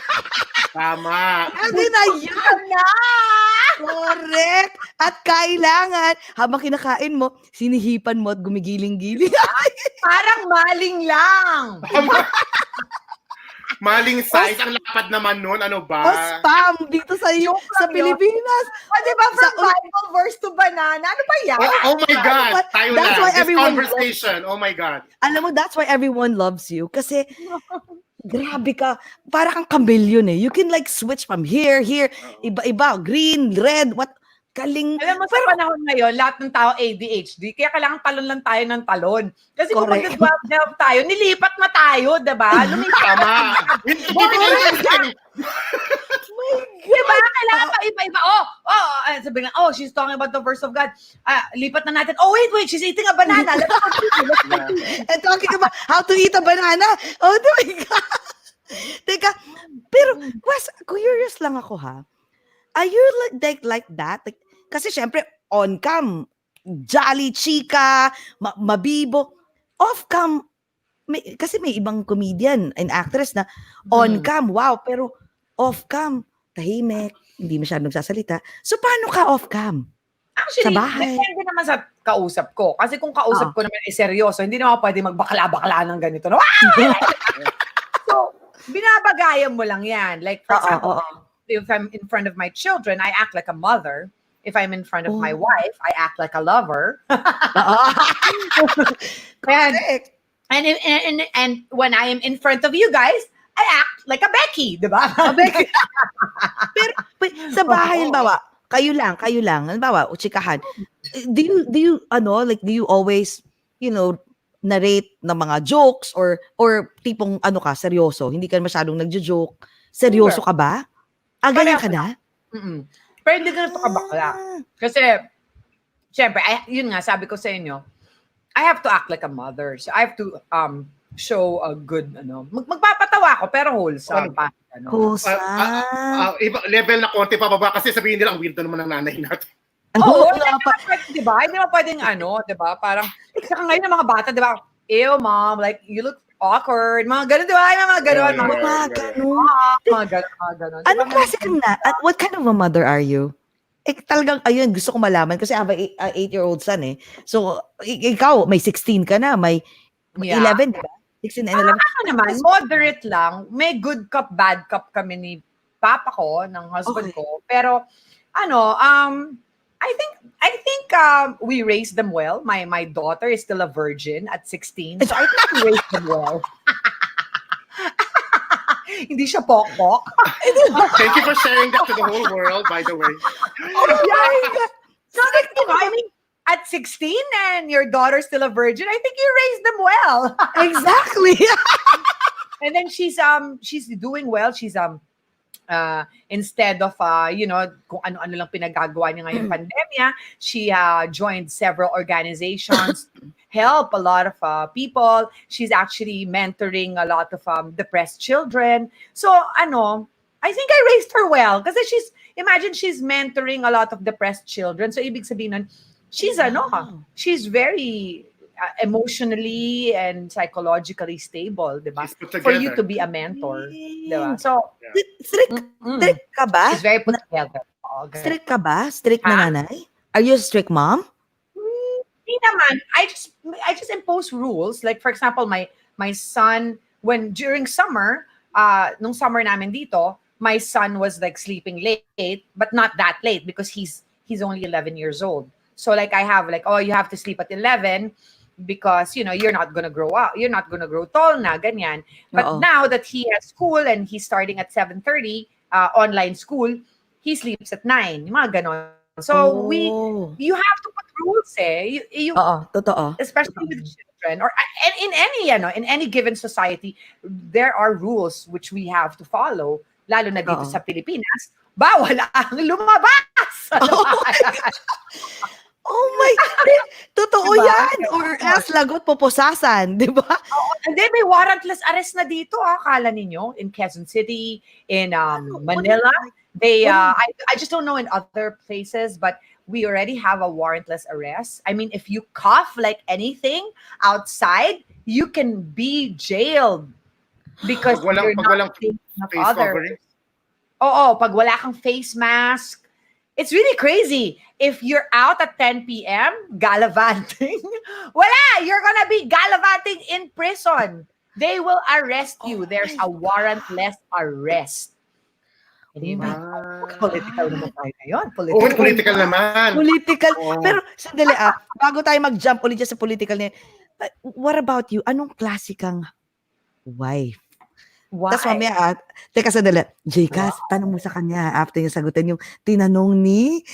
Tama.
Ano na yan? Correct. At kailangan, habang kinakain mo, sinihipan mo at gumigiling-giling.
Parang maling lang.
Maling size. Ang lapad naman nun. Ano ba?
O spam dito sa
Joke
sa
lang yun.
Pilipinas.
O, diba, from Bible verse to banana? Ano ba yan?
Oh my God.
But
Tayo
that's
lang.
why
This
everyone
conversation. Oh my God.
Alam mo, that's why everyone loves you. Kasi, grabe ka. Para kang chameleon eh. You can like switch from here, iba-iba, green, red, what. Galing.
Alam mo, sa panahon ngayon, lahat ng tao ADHD, kaya kailangan talon lang tayo ng talon. Kasi kung
Correct.
mag-12 tayo, nilipat na tayo, diba? Lumipat.
Tama.
Diba? Kailangan pa iba-iba. Sabi nga, she's talking about the verse of God. Lipat na natin. Oh, wait, she's eating a banana. Let's continue.
And talking about how to eat a banana. Oh my God. Teka, pero, curious lang ako ha. Are you like that? Like, kasi syempre, on-cam, jolly chika, mabibo. Off-cam, kasi may ibang comedian and actress na on-cam, wow, pero off-cam, tahimik, hindi masyadong nagsasalita. So, paano ka off-cam?
Actually,
Sa bahay.
depende naman sa kausap ko. Kasi kung kausap ko naman seryoso, hindi naman pwede magbakla-bakla ng ganito. No? So, binabagayan mo lang yan. Like, for example, if I'm in front of my children, I act like a mother. If I'm in front of my wife, I act like a lover. and when I am in front of you guys, I act like a Becky, di ba?
Pero sa bahay, halimbawa, kayo lang, halimbawa, chikahan. Do you always, narrate ng mga jokes or tipong seryoso? Hindi ka masyadong nagjo-joke. Seryoso ka ba? Ganyan ka na?
Pero hindi ganito ka bakla. Kasi, syempre, yun nga, sabi ko sa inyo, I have to act like a mother. So, I have to show a good, magpapatawa ako, pero wholesome pa.
Wholesome.
Level na konti pababa kasi sabihin nila, ang weirdo naman ng nanay natin.
Oo, diba? Hindi mo pwedeng diba? Parang, saka ngayon ng mga bata, diba? Ew, mom, like, you look awkward. Mga ganun, diba? Mga ganun. Mga ganun.
Anong klase ka na? What kind of a mother are you? Talagang, ayun, gusto ko malaman kasi I have a 8-year-old son eh. So, ikaw, may 16 ka na, may 11, diba? 16 and 11.
Ako naman, moderate lang. May good cup, bad cup kami ni papa ko, ng husband ko. Pero, I think we raised them well. My daughter is still a virgin at 16. So I think we raised them well. Hindi siya pok-pok.
Thank you for sharing that to the whole world, by the way.
So, I mean, at 16 and your daughter's still a virgin, I think you raised them well.
Exactly.
And then she's doing well. She's instead of kung ano-ano lang pinagagawa niya ngayong pandemya, she joined several organizations, help a lot of people. She's actually mentoring a lot of depressed children. So I think I raised her well kasi she's mentoring a lot of depressed children. So ibig sabihin nun, she's she's very emotionally and psychologically stable, diba? For you to be a mentor, diba? So,
strict ka ba?
she's very put together.
Strict ka ba? Strict na nanay? Are you a strict mom?
Hindi naman. I just impose rules. Like, for example, my son, during summer, nung summer namin dito, my son was like sleeping late, but not that late because he's only 11 years old. So like I have like, you have to sleep at 11 because you're not gonna grow up, you're not gonna grow tall na ganyan. But now that he has school and he's starting at 7:30 online school, he sleeps at 9, yung mga ganon. So you have to put rules
Totoo.
especially with children or in any given society, there are rules which we have to follow, lalo na dito sa Pilipinas. Bawal ang lumabas.
Oh my God! Totoo
Diba?
yan! Or else lagot poposasan, di ba?
And then may warrantless arrest na dito, akala ninyo, in Quezon City, in Manila. I just don't know in other places, but we already have a warrantless arrest. I mean, if you cough like anything outside, you can be jailed because you're not thinking of others. Pag wala kang face mask, it's really crazy. If you're out at 10 p.m. gallivanting, you're gonna be gallivanting in prison. they will arrest you.
Oh
There's
my
a warrantless arrest. Hindi
Oh
ba?
my
Political naman tayo ngayon.
Oo, political naman.
Political.
Oo.
Pero sandali bago tayo mag-jump ulit dyan sa political niya, what about you? Anong klase kang wife?
Why?
Tapos mamaya, teka sandali, Jcas, tanong mo sa kanya after yung sagutin yung tinanong ni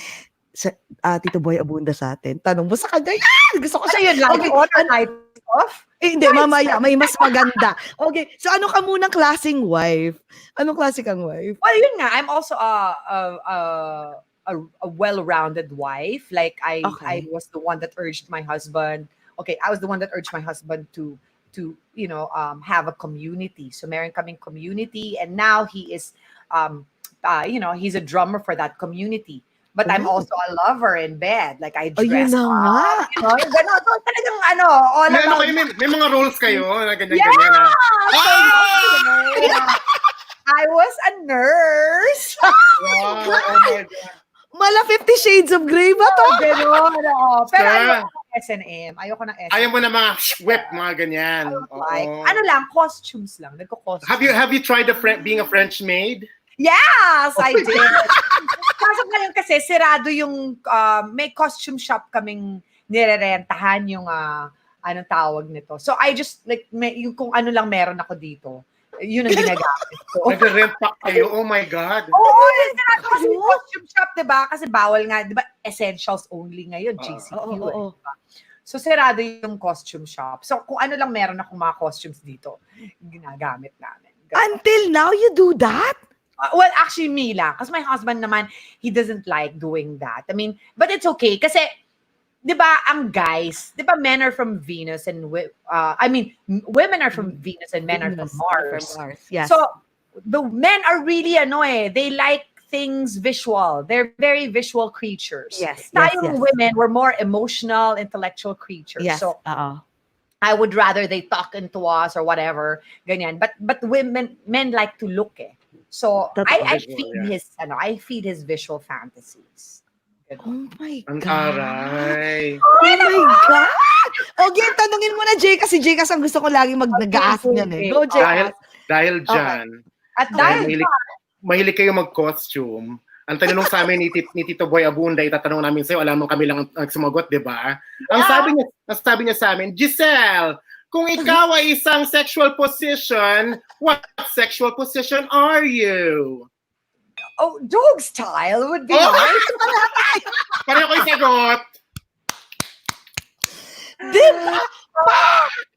Tito Boy Abunda sa atin. Tanong mo sa kanya, yan! Gusto ko
Ano
siya.
yun? Live on or night off?
Hindi, mamaya, may mas maganda. Okay, so ano ka munang klaseng wife? Anong klase kang wife?
Well, yun nga. I'm also a well-rounded wife. Like I
Okay.
was the one that urged my husband. Okay, I was the one that urged my husband to have a community. So meron kaming community, and now he is he's a drummer for that community. But I'm
Oh.
also a lover in bed. Like I
Ayun
dress
na nga.
yung gano'n. So talagang all
May,
about.
may mga roles kayo na ganyan-ganyan.
Yeah!
Ah!
I was a nurse.
Wow, oh my God.
Mala 50 Shades of Grey ba to?
Gano'n, oo. Pero
Sir.
ayoko ng S&M. Ayoko ng S&M.
Ayaw mo na mga whip, mga ganyan.
Like,
Oo.
ano lang, costumes lang. Nagko-costumes.
Have you tried being a French maid?
Yes, I did. Kaso ngayon kasi, sirado yung, may costume shop kaming nirerentahan yung, anong tawag nito. So, I just, like, yung kung ano lang meron ako dito, yun ang ginagamit ko.
Nag-rent pa kayo? Oh my God.
Oo, sirado kasi yung costume shop, diba? Kasi bawal nga, diba, essentials only ngayon, GCQ.
Oo.
Diba? So, sirado yung costume shop. So, kung ano lang meron akong mga costumes dito, ginagamit namin.
Until now, you do that?
Well, actually, me lang. Kasi my husband naman, he doesn't like doing that. I mean, but it's okay. Kasi, di ba, ang guys, di ba, men are from Venus and, women are from Venus and men are from Mars.
Yes.
So, the men are really, they like things visual. They're very visual creatures.
Yes,
Tayong women, we're more emotional, intellectual creatures.
Yes.
So, I would rather they talk into us or whatever, ganyan. But men like to look So I feed his visual fantasies.
Oh my
Ang
God.
aray.
Oh my God! Okay, tanungin mo na Jay kasi Jay kasi ang gusto ko laging nag-ask niyan eh. Go Jay.
Dahil dyan,
At dahil
mahilig kayo mag-costume. Ang tanong sa amin ni Tito Boy Abunda, itatanong namin sa'yo, alam mo kami lang ang sumagot, di ba? Ang sabi niya sa amin, Giselle, kung ikaw ay isang sexual position, what sexual position are you?
Oh, dog style would be nice.
Pareho kayo sagot.
Diba?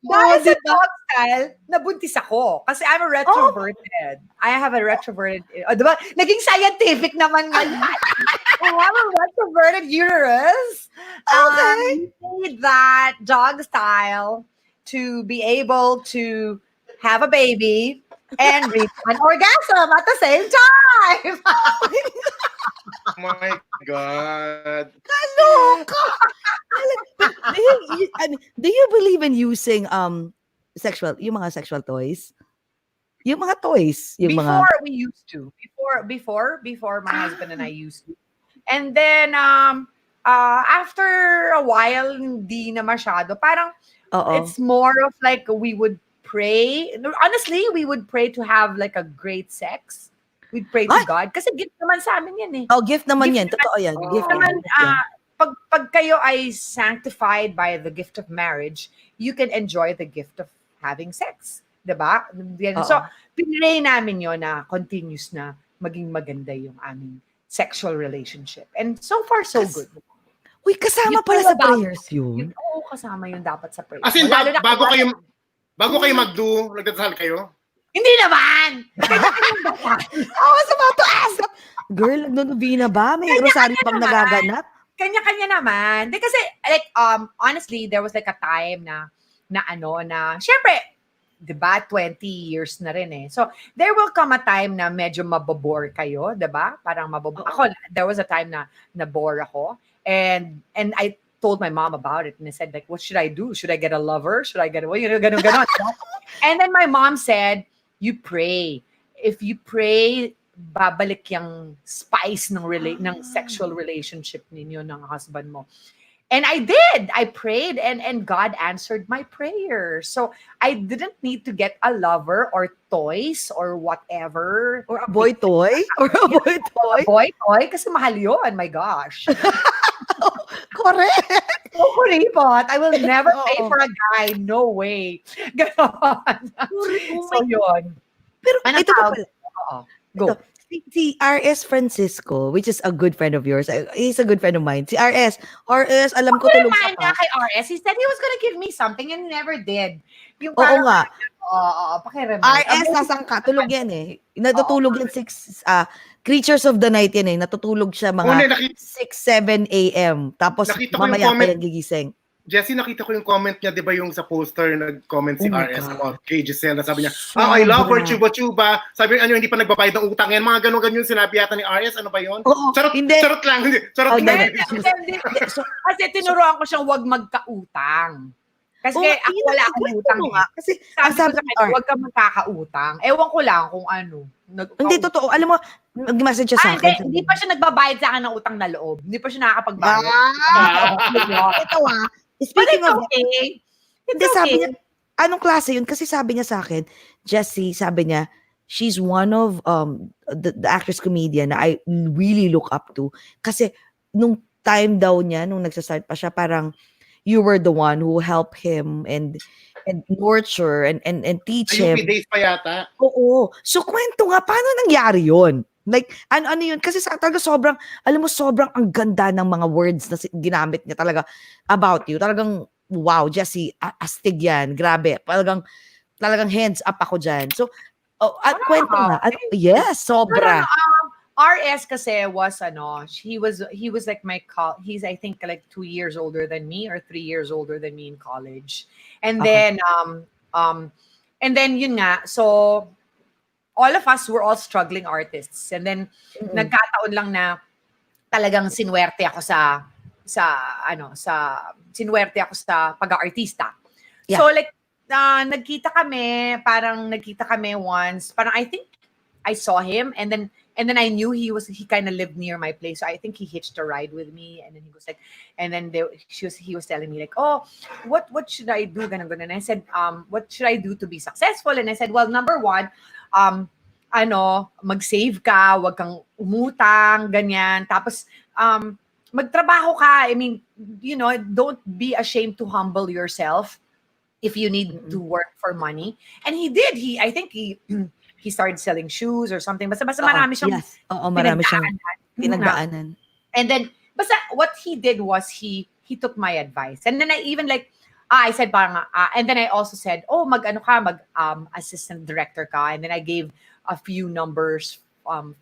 Dahil sa dog style, nabuntis ako. Kasi I'm a retroverted. I have a retroverted, diba? Naging scientific naman ngayon. I have a retroverted uterus.
Okay.
You need that dog style to be able to have a baby and reach an orgasm at the same time.
Oh my God.
Kaloka! Do you believe in using yung mga sexual toys? Yung mga toys,
Before we used to. Before my husband and I used to. And then after a while hindi na masyado. Parang it's more of like we would pray. Honestly, we would pray to have like a great sex. We'd pray to God. Kasi gift naman sa amin yan eh.
Oh, gift naman yan. Totoo yan. Gift
naman,
yan.
pag kayo ay sanctified by the gift of marriage, you can enjoy the gift of having sex. Diba? So, pinray namin yun na continuous na maging maganda yung aming sexual relationship. And so far, so good.
Uy, kasama pala sa prayers yun.
Oo, kasama yun dapat sa prayers.
As in,
Lalo na
bago kayo mag-do, nagdadasal kayo?
Hindi naman!
I was about to ask. Girl, nagno-novena ba? May rosaryo bang nagaganap?
Kanya-kanya naman. Di kasi, like, honestly, there was like a time na syempre, di ba, 20 years na rin eh. So, there will come a time na medyo mabobore kayo, di ba? Parang mabobore. Ako, there was a time na nabore ako. And I told my mom about it and I said, like, what should I do? Should I get a lover? Should I get ganon. And then my mom said, you pray. If you pray, babalik yung spice ng sexual relationship ninyo ng husband mo. And I did. I prayed and God answered my prayer. So I didn't need to get a lover or toys or whatever.
Or a boy toy? Or a boy toy?
A boy toy kasi mahal yun. My gosh.
Correct.
So kuripot. I will never pay
Oo.
for a guy. No way. Ganon.
Oh
So yun.
Pero
Ano
ito pa
tawag?
pala.
Oo. Go.
Ito, si RS Francisco, which is a good friend of yours. He's a good friend of mine. Si RS, alam ko tulog
Remind
siya
nga
pa.
kay RS, he said he was gonna give me something and he never did. Yung
Oo
parang,
nga.
pakiremind.
RS, nasaan ka? Tulog yan eh. Natutulog yan 6, Creatures of the Night yan eh. Natutulog siya
Una,
mga 6, 7 a.m. Tapos
nakita ko yung
mamaya pa
comment.
yan gigising.
Jessie, nakita ko yung comment niya, di ba yung sa poster, nag-comment si
Oh my
RS
God.
about kay Giselle, na sabi niya, I love her,
Sobra.
chuba-chuba. Sabi niya, hindi pa nagbabayad ng utang yan. Mga ganun-ganun sinabi yata ni RS, ano ba yun?
Oo,
Charot,
hindi.
charot lang, hindi. Charot
Oh,
lang.
Hindi. Kasi tinuruan ko siyang huwag magkautang. Kasi
Oo,
ako
yun,
wala akong
kwento
utang
mo
eh.
nga. Kasi,
Sabi ko
sabi
sa
ni
kanya, huwag ka magkakautang. Ewan ko lang kung ano.
Hindi, totoo. Alam mo, nag-message siya sa
Hindi
akin.
hindi pa siya nagbabayad sa akin ng utang na loob. Hindi pa siya nakakapagbayad.
Ito
But
Speaking
it's
of,
okay. It's
hindi, sabi
okay.
niya, anong klase yun? Kasi sabi niya sa akin, Jessie, sabi niya, she's one of the actress comedian na I really look up to. Kasi nung time daw niya, nung nagsastart pa siya, parang you were the one who helped him and nurture and teach
Sa UP
him.
days pa yata.
Oo. So, kwento nga, paano nangyari yun? Like, ano yun? Kasi talaga sobrang, alam mo, sobrang ang ganda ng mga words na ginamit niya talaga about you. Talagang, wow, Jessie, astig yan. Grabe. Talagang hands up ako dyan. So, kwento nga. Yes, sobra.
RS kasi was he was like he's I think like 2 years older than me or 3 years older than me in college. And
Okay.
then yun nga, so all of us were all struggling artists. And then nagkataon lang na talagang sinwerte ako sa sinwerte ako sa pag-aartista.
Yeah.
So like nagkita kami once. Parang I think I saw him and then I knew he kind of lived near my place. So I think he hitched a ride with me and then he was like, and then he was telling me like, oh, what should I do? Ganun. And I said, what should I do to be successful? And I said, well, number one, mag-save ka, wag kang umutang, ganyan. Tapos, magtrabaho ka. I mean, don't be ashamed to humble yourself if you need to work for money. And he did. I think he started selling shoes or something. Basta marami siyang
Yes. Oo, marami siyang
pinagdaanan. And then, basta what he did was he took my advice. And then I even I said parang, and then I also said, oh, mag assistant director ka. And then I gave a few numbers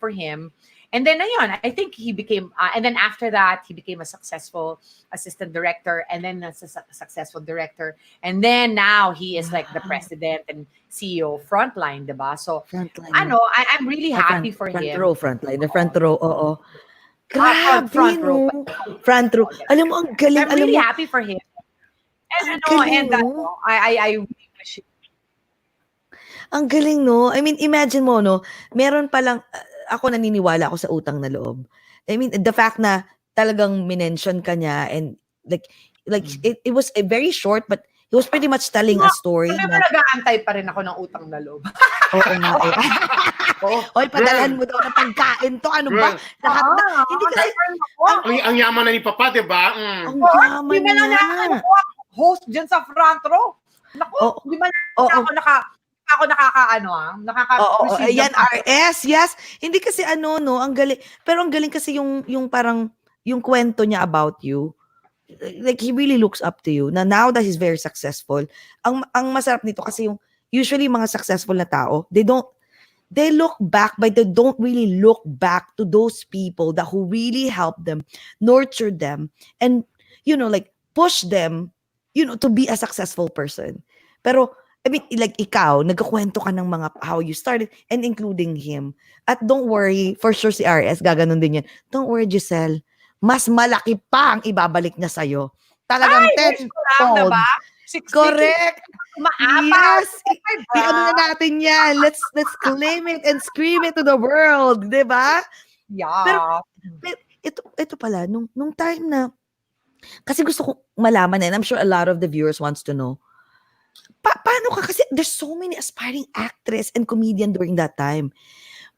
for him. And then ayun, I think he became, and then after that, he became a successful assistant director and then a successful director. And then now he is like the president and CEO of Frontline, diba? So,
Frontline.
I'm really happy for
front
him.
row, Frontline. The front row, oo. Grabe,
front row.
no? Front row. Alam mo, ang galing.
I'm really
alam mo,
happy for him. And
Ang galing, no?
I really wish
Ang galing, no? I mean, imagine mo, no? Meron palang, ako naniniwala ako sa utang na loob. I mean, the fact na talagang minention ka niya and like it was a very short but he was pretty much telling a story
Pero
na,
nag-aantay pa rin ako ng utang na loob.
oo nga eh. Oy, padalhan mo daw ng pagkain to. Ano ba? Lahat na. Hindi kasi,
Ang yaman na ni Papa, di ba?
ang yaman
Hindi na
niya.
host dyan sa front row. Naku,
Oo.
di ba
Oo.
ako
Oo, ayan, RS, yes. Hindi kasi no, ang galing. Pero ang galing kasi yung parang, yung kwento niya about you. Like, he really looks up to you. Na now that he's very successful, ang masarap nito kasi yung, usually mga successful na tao, they look back, but they don't really look back to those people that who really help them, nurture them, and, like, push them, to be a successful person. Pero, I mean, like ikaw, nagkukwento ka ng mga how you started and including him. At don't worry, for sure si RS, gaganon din yan. Don't worry, Giselle. Mas malaki pa ang ibabalik niya sa'yo. Talagang 10-fold.
Diba?
Correct.
Maapaw.
Yes. Ano na natin yan. Let's claim it and scream it to the world. Diba?
Yeah.
Pero ito pala, nung time na Kasi gusto ko malaman and I'm sure a lot of the viewers wants to know. Paano ka? Kasi there's so many aspiring actress and comedian during that time.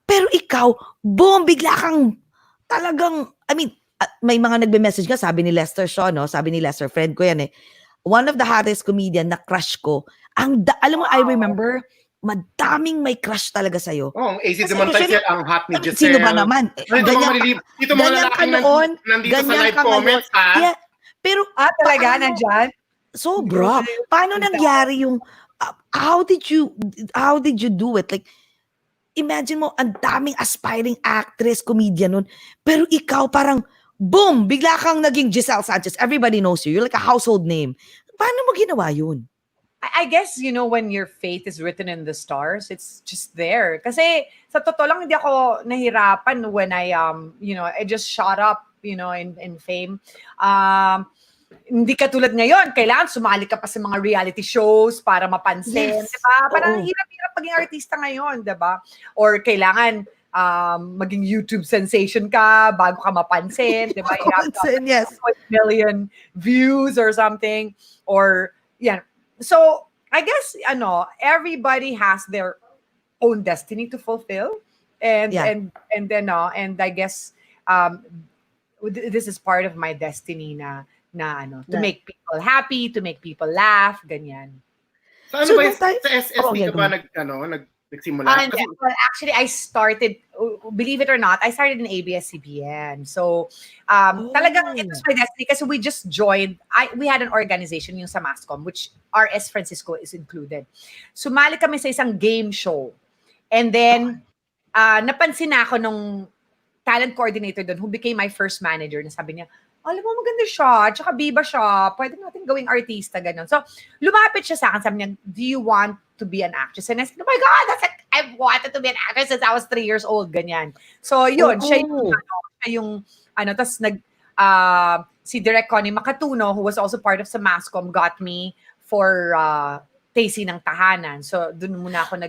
Pero ikaw, boom, bigla kang talagang, I mean, may mga nagbe-message nga, sabi ni Lester Shaw, no? Sabi ni Lester, friend ko yan eh. One of the hottest comedian na crush ko. Alam mo, I remember, madaming may crush talaga sa'yo.
Oh, ang AC
Kasi
Dumantay
usually,
ang hot ni Giselle.
sino ba naman?
Ay, ito mga malilib. Ito mga
ganyan ka
lalaking
noon,
nandito sa
ganyan
live
ka ngayon.
comments, ha?
Yeah, pero
Talaga,
paano-
nandyan?
Sobra. Paano nangyari yung how did you do it? Like imagine mo ang daming aspiring actress, comedian nun, pero ikaw parang boom, bigla kang naging Giselle Sanchez. Everybody knows you. You're like a household name. Paano mo ginawa yun?
I guess, when your fate is written in the stars, it's just there. Kasi sa totoo lang, hindi ako nahirapan when I just shot up, in fame. Hindi katulad ngayon, kailangan sumali ka pa sa mga reality shows para mapansin,
Yes.
diba? Parang
Oo.
hirap-hirap maging artista ngayon, diba? Or kailangan maging YouTube sensation ka bago ka mapansin, diba? You have to have
Yes.
1 million views or something. Or, yeah. So, I guess, everybody has their own destiny to fulfill. And
Yeah.
and then, I guess, this is part of my destiny na to
Yeah.
make people happy, to make people laugh, ganyan.
Sa
So,
ba,
nung time-
sa SST
okay,
ka
go
ba
on.
nagsimula?
And
Kasi,
well, actually, I started, believe it or not, I started in ABS-CBN. So, talagang it was my destiny kasi we just joined, we had an organization, yung sa Mascom, which RS Francisco is included. Sumali kami sa isang game show. And then, napansin na ako nung talent coordinator doon who became my first manager na sabi niya, alam mo, maganda siya, tsaka biba siya, pwede natin gawing artista, gano'n. So, lumapit siya sa akin, sabi niya, do you want to be an actress? And I said, oh my God, I've wanted to be an actress since I was 3 years old, ganyan. So, yun, siya yung, tas si Direk Connie Makatuno, who was also part of sa Mascom, got me for Taysi ng Tahanan. So, dun muna ako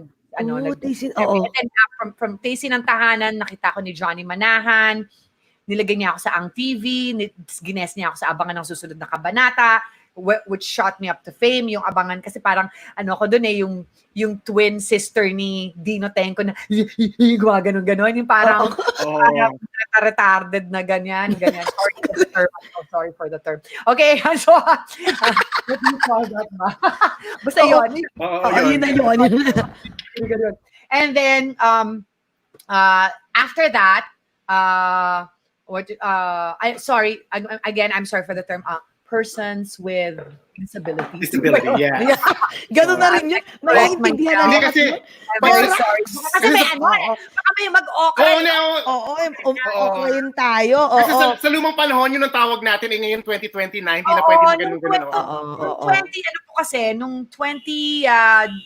Taysi,
and
oo.
then from Taysi ng Tahanan, nakita ko ni Johnny Manahan, nilagay niya ako sa Ang TV, gines niya ako sa Abangan ng Susunod na Kabanata, which shot me up to fame, yung Abangan, kasi parang, ako doon yung twin sister ni Dino Tenco na, gumaganon-ganon, yung parang, parang retarded na ganyan. Sorry for the term. I'm so sorry for the term. Okay, so, what do you call that ba? Basta yun.
Yun na yun.
And then, after that, I'm sorry for the term, persons with disabilities.
disability, yeah.
Ganun na rin yun. Naiintindihan na
Hindi
lahat
kasi,
yun.
I'm very sorry. Kasi may baka may mag-okay.
Okay tayo.
Kasi
Oo.
sa lumang panahon, yun ang tawag natin, ngayon 2029, hindi na
Oo,
pwede
nung
mag-ganun.
Oo.
20, po kasi, nung 20,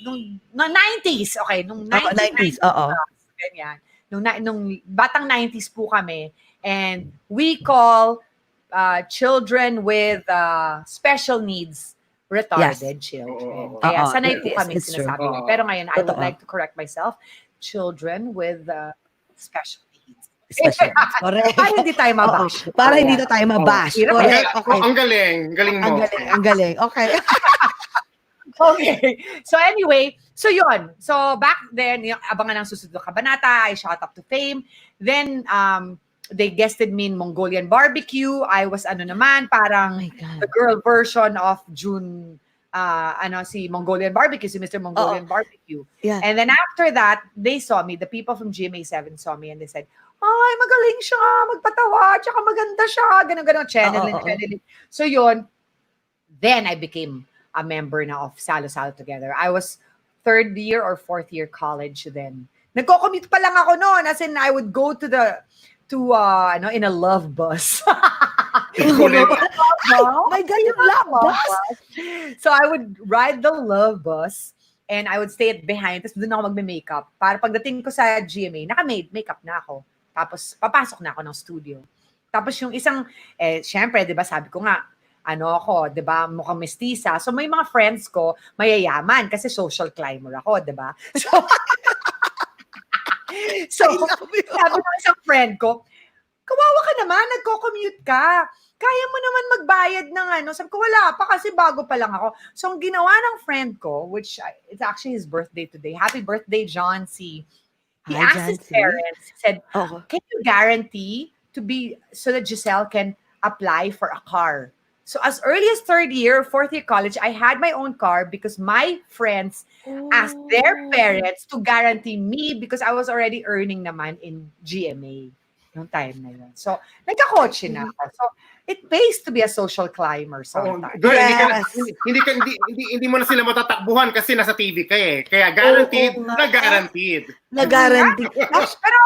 nung 90s, okay, nung
90s, oo.
ganyan. Nung batang 90s po kami, and we call children with special needs retarded children.
Oo.
Kaya
Oo.
sanay po
Yes,
kami
it's true.
sinasabi.
Oo.
Pero ngayon, I would
Totoo.
like to correct myself. Children with special needs.
Special. Correct.
Para hindi tayo mabash.
Oo. Para hindi na tayo mabash.
Hirap.
Correct. Okay.
Ang galing mo.
Ang galing. Okay.
Okay. So anyway, so yun. So back then, yung Abangan ng Susunod na Kabanata, I shot up to fame. Then, they guested me in Mongolian Barbecue. I was parang
Oh my God.
the girl version of June, si Mongolian Barbecue, si Mr. Mongolian Barbecue.
Yeah.
And then after that, they saw me, the people from GMA7 saw me and they said, ay, magaling siya, magpatawa, tsaka maganda siya, ganun-ganun, channeling. So yun, then I became a member na of Salo-Salo Together. I was 3rd year or 4th year college then. Nagko-commute pa lang ako noon, as in I would go to in a love bus.
Oh my God, yung love bus.
So I would ride the love bus and I would stay behind. Tapos doon ako magme-makeup. Para pagdating ko sa GMA, naka-makeup na ako. Tapos papasok na ako ng studio. Tapos yung isang, syempre, di ba, sabi ko nga, ako, di ba, mukhang mestiza. So may mga friends ko, mayayaman kasi social climber ako, di ba? So, sabi ng isang friend ko, kawawa ka naman, nagko-commute ka. Kaya mo naman magbayad ng ano. Sabi ko, wala pa kasi bago pa lang ako. So, ang ginawa ng friend ko, which it's actually his birthday today. Happy birthday, John C. He
Hi,
asked
John
his
C.
parents, he said,
Oo.
can you guarantee to be, so that Giselle can apply for a car? So as early as third year, fourth year college, I had my own car because my friends asked their parents to guarantee me because I was already earning naman in GMA noong time na yun. So, nagka-kotse na ako. So, it pays to be a social climber sometimes.
Girl,
Yes.
hindi mo na sila matatakbuhan kasi nasa TV ka eh. Kaya guaranteed,
Oo nga.
na guaranteed.
Na-guarantee.
Pero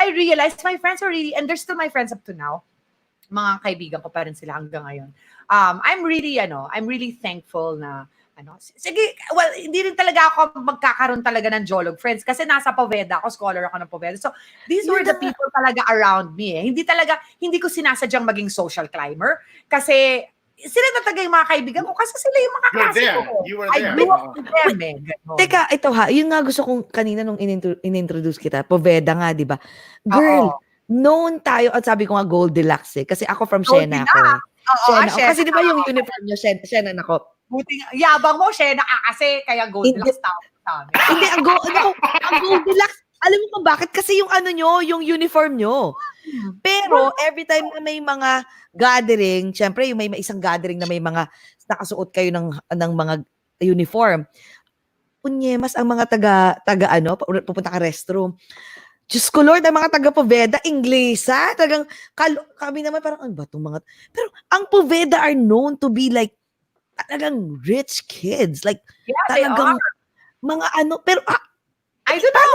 I realized my friends are really, and they're still my friends up to now. Mga kaibigan ko pa rin sila hanggang ngayon. I'm really thankful na, sige, well, hindi rin talaga ako magkakaroon talaga ng jolog friends kasi nasa Poveda ako, scholar ako ng Poveda. So, these were the people talaga around me eh. Hindi ko sinasadyang maging social climber kasi sila na talaga yung mga kaibigan ko kasi sila yung mga klase ko.
You were
I
there.
grew up with them eh. Ganon.
Teka, ito ha, yun nga gusto kong kanina nung inintroduce kita, Poveda nga, di ba? Girl, known tayo, at sabi ko nga Goldilocks eh, kasi ako from Siena ako eh. Siena ako. Kasi di ba yung uniform niya, Siena ako.
Buti nga, yabang mo, Shena ka kasi, kaya Goldilocks tawag sa amin.
Hindi, ang Goldilocks, alam mo kung bakit? Kasi yung ano nyo, yung uniform nyo. Pero, every time na may mga gathering, syempre, yung may isang gathering na may mga nakasuot kayo ng mga uniform, unyemas ang mga pupunta ka restroom. Diyos ko Lord, ang mga taga Poveda, Inglesa, talagang, kami naman parang, ano ba itong mga, pero ang Poveda are known to be like, talagang rich kids. Like,
Yeah,
talagang, mga pero,
I don't know.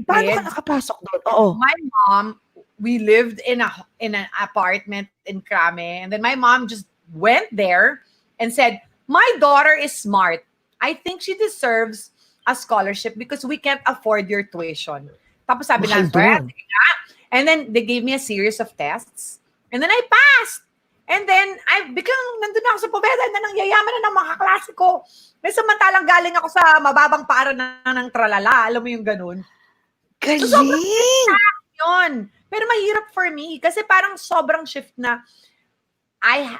paano ka nakapasok doon? Oo.
My mom, we lived in an apartment in Krame, and then my mom just went there and said, my daughter is smart. I think she deserves a scholarship because we can't afford your tuition. Tapos sabi na, and then they gave me a series of tests, and then I passed. And then, biglang nandun ako sa Poveda na nangyayaman na ng mga kaklase ko. May samantalang galing ako sa mababang paaralan ng tralala. Alam mo yung ganun?
Galing!
So, yun. Pero mahirap for me. Kasi parang sobrang shift na I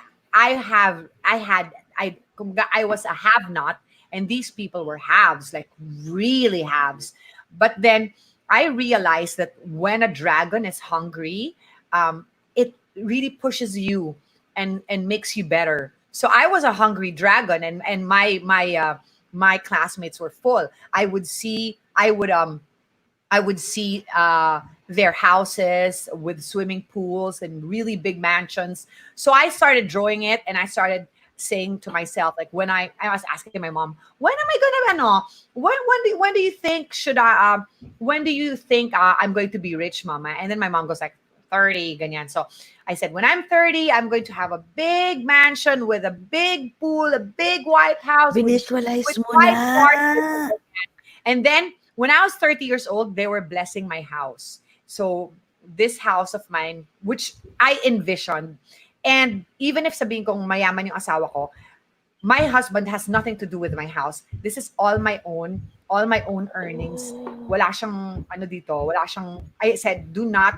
was a have-not and these people were haves, like really haves. But then, I realized that when a dragon is hungry, it really pushes you and makes you better. So I was a hungry dragon, and my classmates were full. I would see their houses with swimming pools and really big mansions. So I started drawing it, and I started saying to myself, like when I was asking my mom, when am I gonna when do you think I'm going to be rich, Mama? And then my mom goes like 30, ganyan. So I said, when I'm 30, I'm going to have a big mansion with a big pool, a big white house.
Binisualize mo
white
na.
cars. And then, when I was 30 years old, they were blessing my house. So, this house of mine, which I envisioned, and even if sabihin kong mayaman yung asawa ko, my husband has nothing to do with my house. This is all my own earnings. Wala siyang I said, do not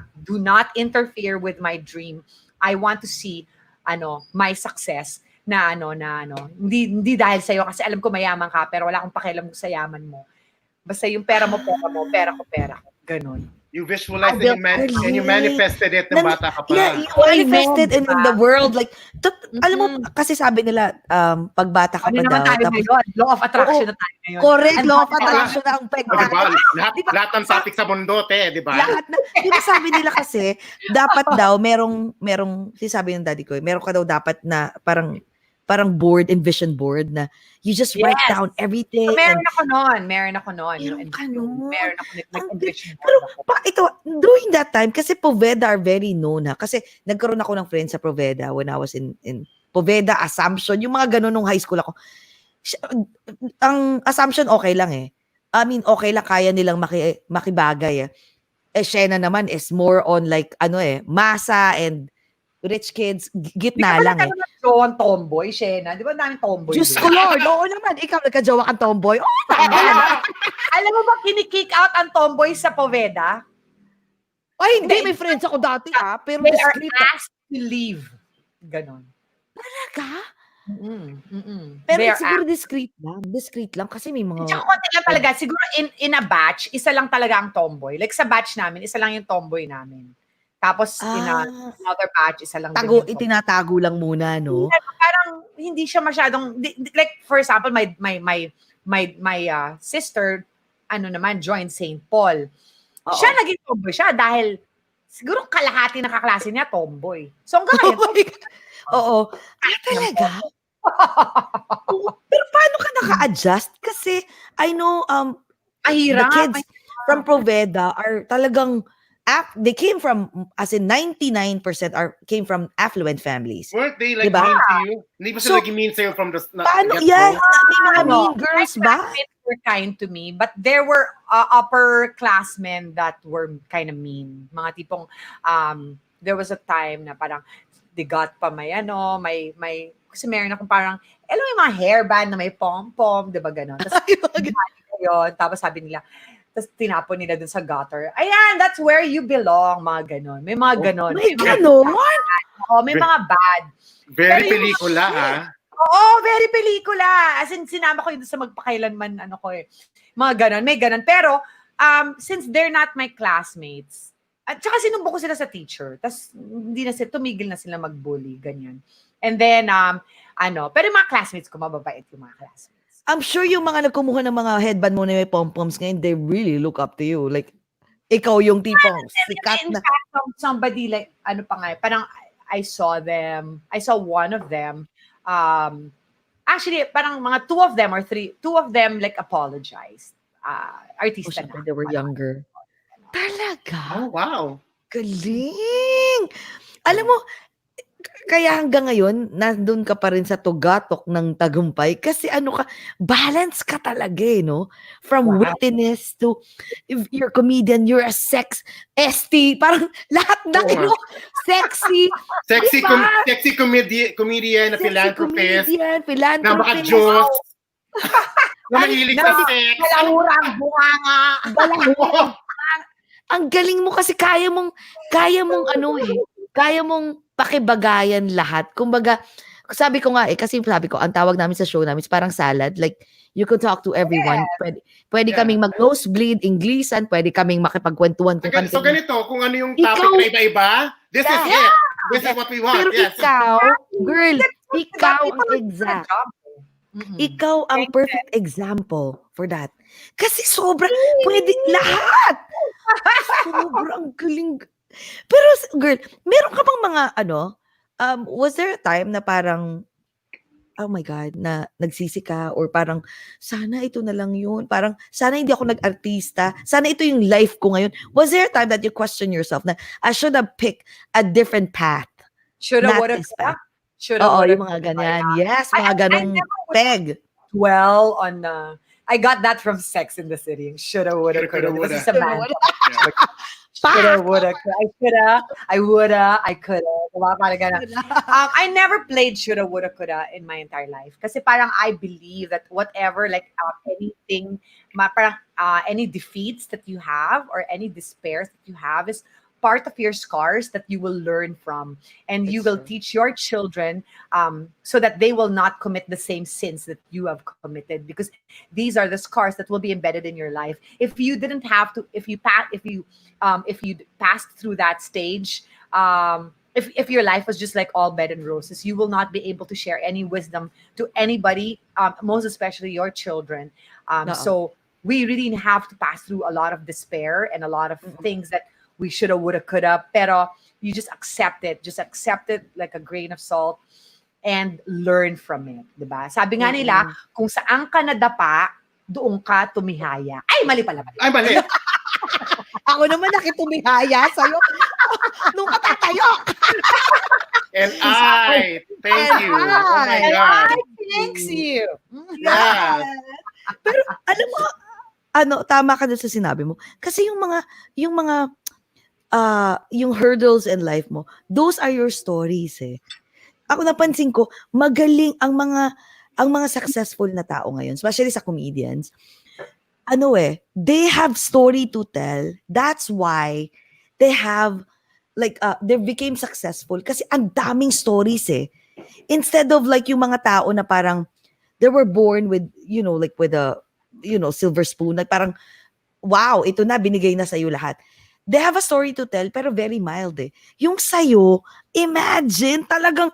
interfere with my dream. I want to see my success na hindi dahil sa'yo kasi alam ko mayaman ka pero wala akong pakialam sa yaman mo. Basta yung pera mo, pera ko. Ganon.
You visualized and you manifested it ng bata ka pa.
Yeah, you manifested in the world. Like, alam mo, kasi sabi nila, pag bata ka pa
naman
daw.
Tayo ngayon? Law of attraction na tayo ngayon.
Correct, law of attraction na ang peg.
Lahat ng topic sa mundo, di ba?
Lahat na, diba sabi nila kasi, dapat daw, merong, sabi ng daddy ko, meron ka daw dapat na parang board, envision board na you just write down everything.
So, meron ako noon. Meron ako nag-envision board.
Pero ito, during that time, kasi Poveda are very known ha. Kasi nagkaroon ako ng friends sa Poveda when I was in Poveda, Assumption, yung mga ganun nung high school ako. Ang Assumption okay lang eh. I mean, okay lang, kaya nilang makibagay eh. Siena naman is more on like, masa and rich kids, gitna lang eh.
Di ka ba nagkajowa ang tomboy, Shena? Di ba daming tomboy?
Diyos ko Lord, oo naman. Ikaw nagkajowa kang tomboy. Oo, tama.
Alam mo ba, kinikick out ang tomboy sa Poveda?
Ay, hindi.
Hindi,
May friends ako dati, pero
they are
discreet
asked to leave. Ganon.
talaga. Pero
They are
siguro discreet lang. Discreet lang kasi may mga...
Tsaka konti lang talaga. Siguro in a batch, isa lang talaga ang tomboy. Like sa batch namin, isa lang yung tomboy namin. Tapos another batch, isa lang din yung tomboy.
Itinatago lang muna, no?
Parang hindi siya masyadong, like for example, my sister, joined St. Paul.
Oo.
Siya naging tomboy siya dahil siguro kalahati ng kaklase niya tomboy. So hanggang
Oh
ngayon,
my God. Oo. Talaga? Oo. Pero paano ka naka-adjust? Kasi I know the
mahirap.
kids from Proveda are talagang they came from, as in 99% came from affluent families.
Weren't they like
Diba?
mean to you? Hindi ba sila
So,
naging mean sa'yo from the
Paano?
get-go?
Yan. May mga mean girls
My
ba?
classmates were kind to me, but there were upperclassmen that were kind of mean. Mga tipong, there was a time na parang, they got pa kasi meron akong parang, alam mo yung mga hairband na may pom-pom, di ba gano'n? Tapos sabi nila, tapos tinapon nila dun sa gutter. Ayan, that's where you belong, mga ganon. May mga ganon.
May ganon?
May mga bad.
Very
Pero yung
pelikula,
Oo, very pelikula. As in, sinama ko yun sa magpakailanman, mga ganon, may ganon. Pero, since they're not my classmates, at saka sinumbong ko sila sa teacher, tapos tumigil na sila mag-bully, ganyan. And then, pero yung mga classmates ko, mababait yung mga classmates.
I'm sure yung mga nagkumuha ng mga headband mo na may pom-poms ngayon, they really look up to you. Like, ikaw yung tipong sikat na.
In fact, somebody like, parang I saw one of them, actually, parang mga two of them like apologized. Artista na.
They were younger. Talaga?
Oh, wow.
Galing! Alam mo, kaya hanggang ngayon, nandun ka pa rin sa tugatok ng tagumpay kasi balance ka talaga no? From wittiness to, if you're a comedian, you're a ST, parang lahat na sexy.
Sexy,
diba?
sexy comedian, na philanthropist, na maka-Diyos, na mahilig sa sex.
Balahurang bunganga.
Ang galing mo kasi kaya mong pakibagayan lahat. Kumbaga, sabi ko, ang tawag namin sa show namin is parang salad. Like, you could talk to everyone. Yeah. Pwede kaming mag-nosebleed, Inglesan, pwede kaming makipagkwentuhan.
So ganito, kung ano yung topic na iba-iba, this is it. This is what we want.
Pero ikaw, girl, ikaw ang exact. Ikaw ang perfect example for that. Kasi pwede lahat. Sobrang galing. Pero girl, meron ka bang mga was there a time na parang, oh my God, na nagsisi ka or parang, sana ito na lang yun. Parang, sana hindi ako nag-artista. Sana ito yung life ko ngayon. Was there a time that you question yourself na, I should have picked a different path?
Shoulda, woulda,
Oo, yung mga ganyan. Yes, mga ganong peg.
Well, I got that from Sex in the City. Shoulda, woulda, coulda. This is a man. Shoulda, woulda, I woulda, I coulda. I never played shoulda, woulda, coulda in my entire life. Kasi parang I believe that whatever, like anything, any defeats that you have or any despairs that you have is part of your scars that you will learn from, and you will teach your children so that they will not commit the same sins that you have committed, because these are the scars that will be embedded in your life. If you didn't have to, if you passed through that stage, if your life was just like all bed and roses, you will not be able to share any wisdom to anybody, most especially your children. So we really have to pass through a lot of despair and a lot of things that we shoulda, woulda, coulda, pero you just accept it like a grain of salt and learn from it, diba? Sabi nga nila, kung saan ka nadapa, doon ka tumihaya. Ay, mali pala.
Ay, mali.
Ako naman nakitumihaya sa'yo nung katatayo.
And thank you. Oh my God.
Thanks you.
Yeah.
Pero alam mo, tama ka dun sa sinabi mo. Kasi yung hurdles in life mo, those are your stories eh. Ako napansin ko, magaling ang mga successful na tao ngayon, especially sa comedians. They have story to tell. That's why they have, like, they became successful kasi ang daming stories eh. Instead of like yung mga tao na parang, they were born with, like with a, silver spoon, like parang, wow, ito na, binigay na sa'yo lahat. They have a story to tell, pero very mild eh. Yung sa'yo, imagine, talagang,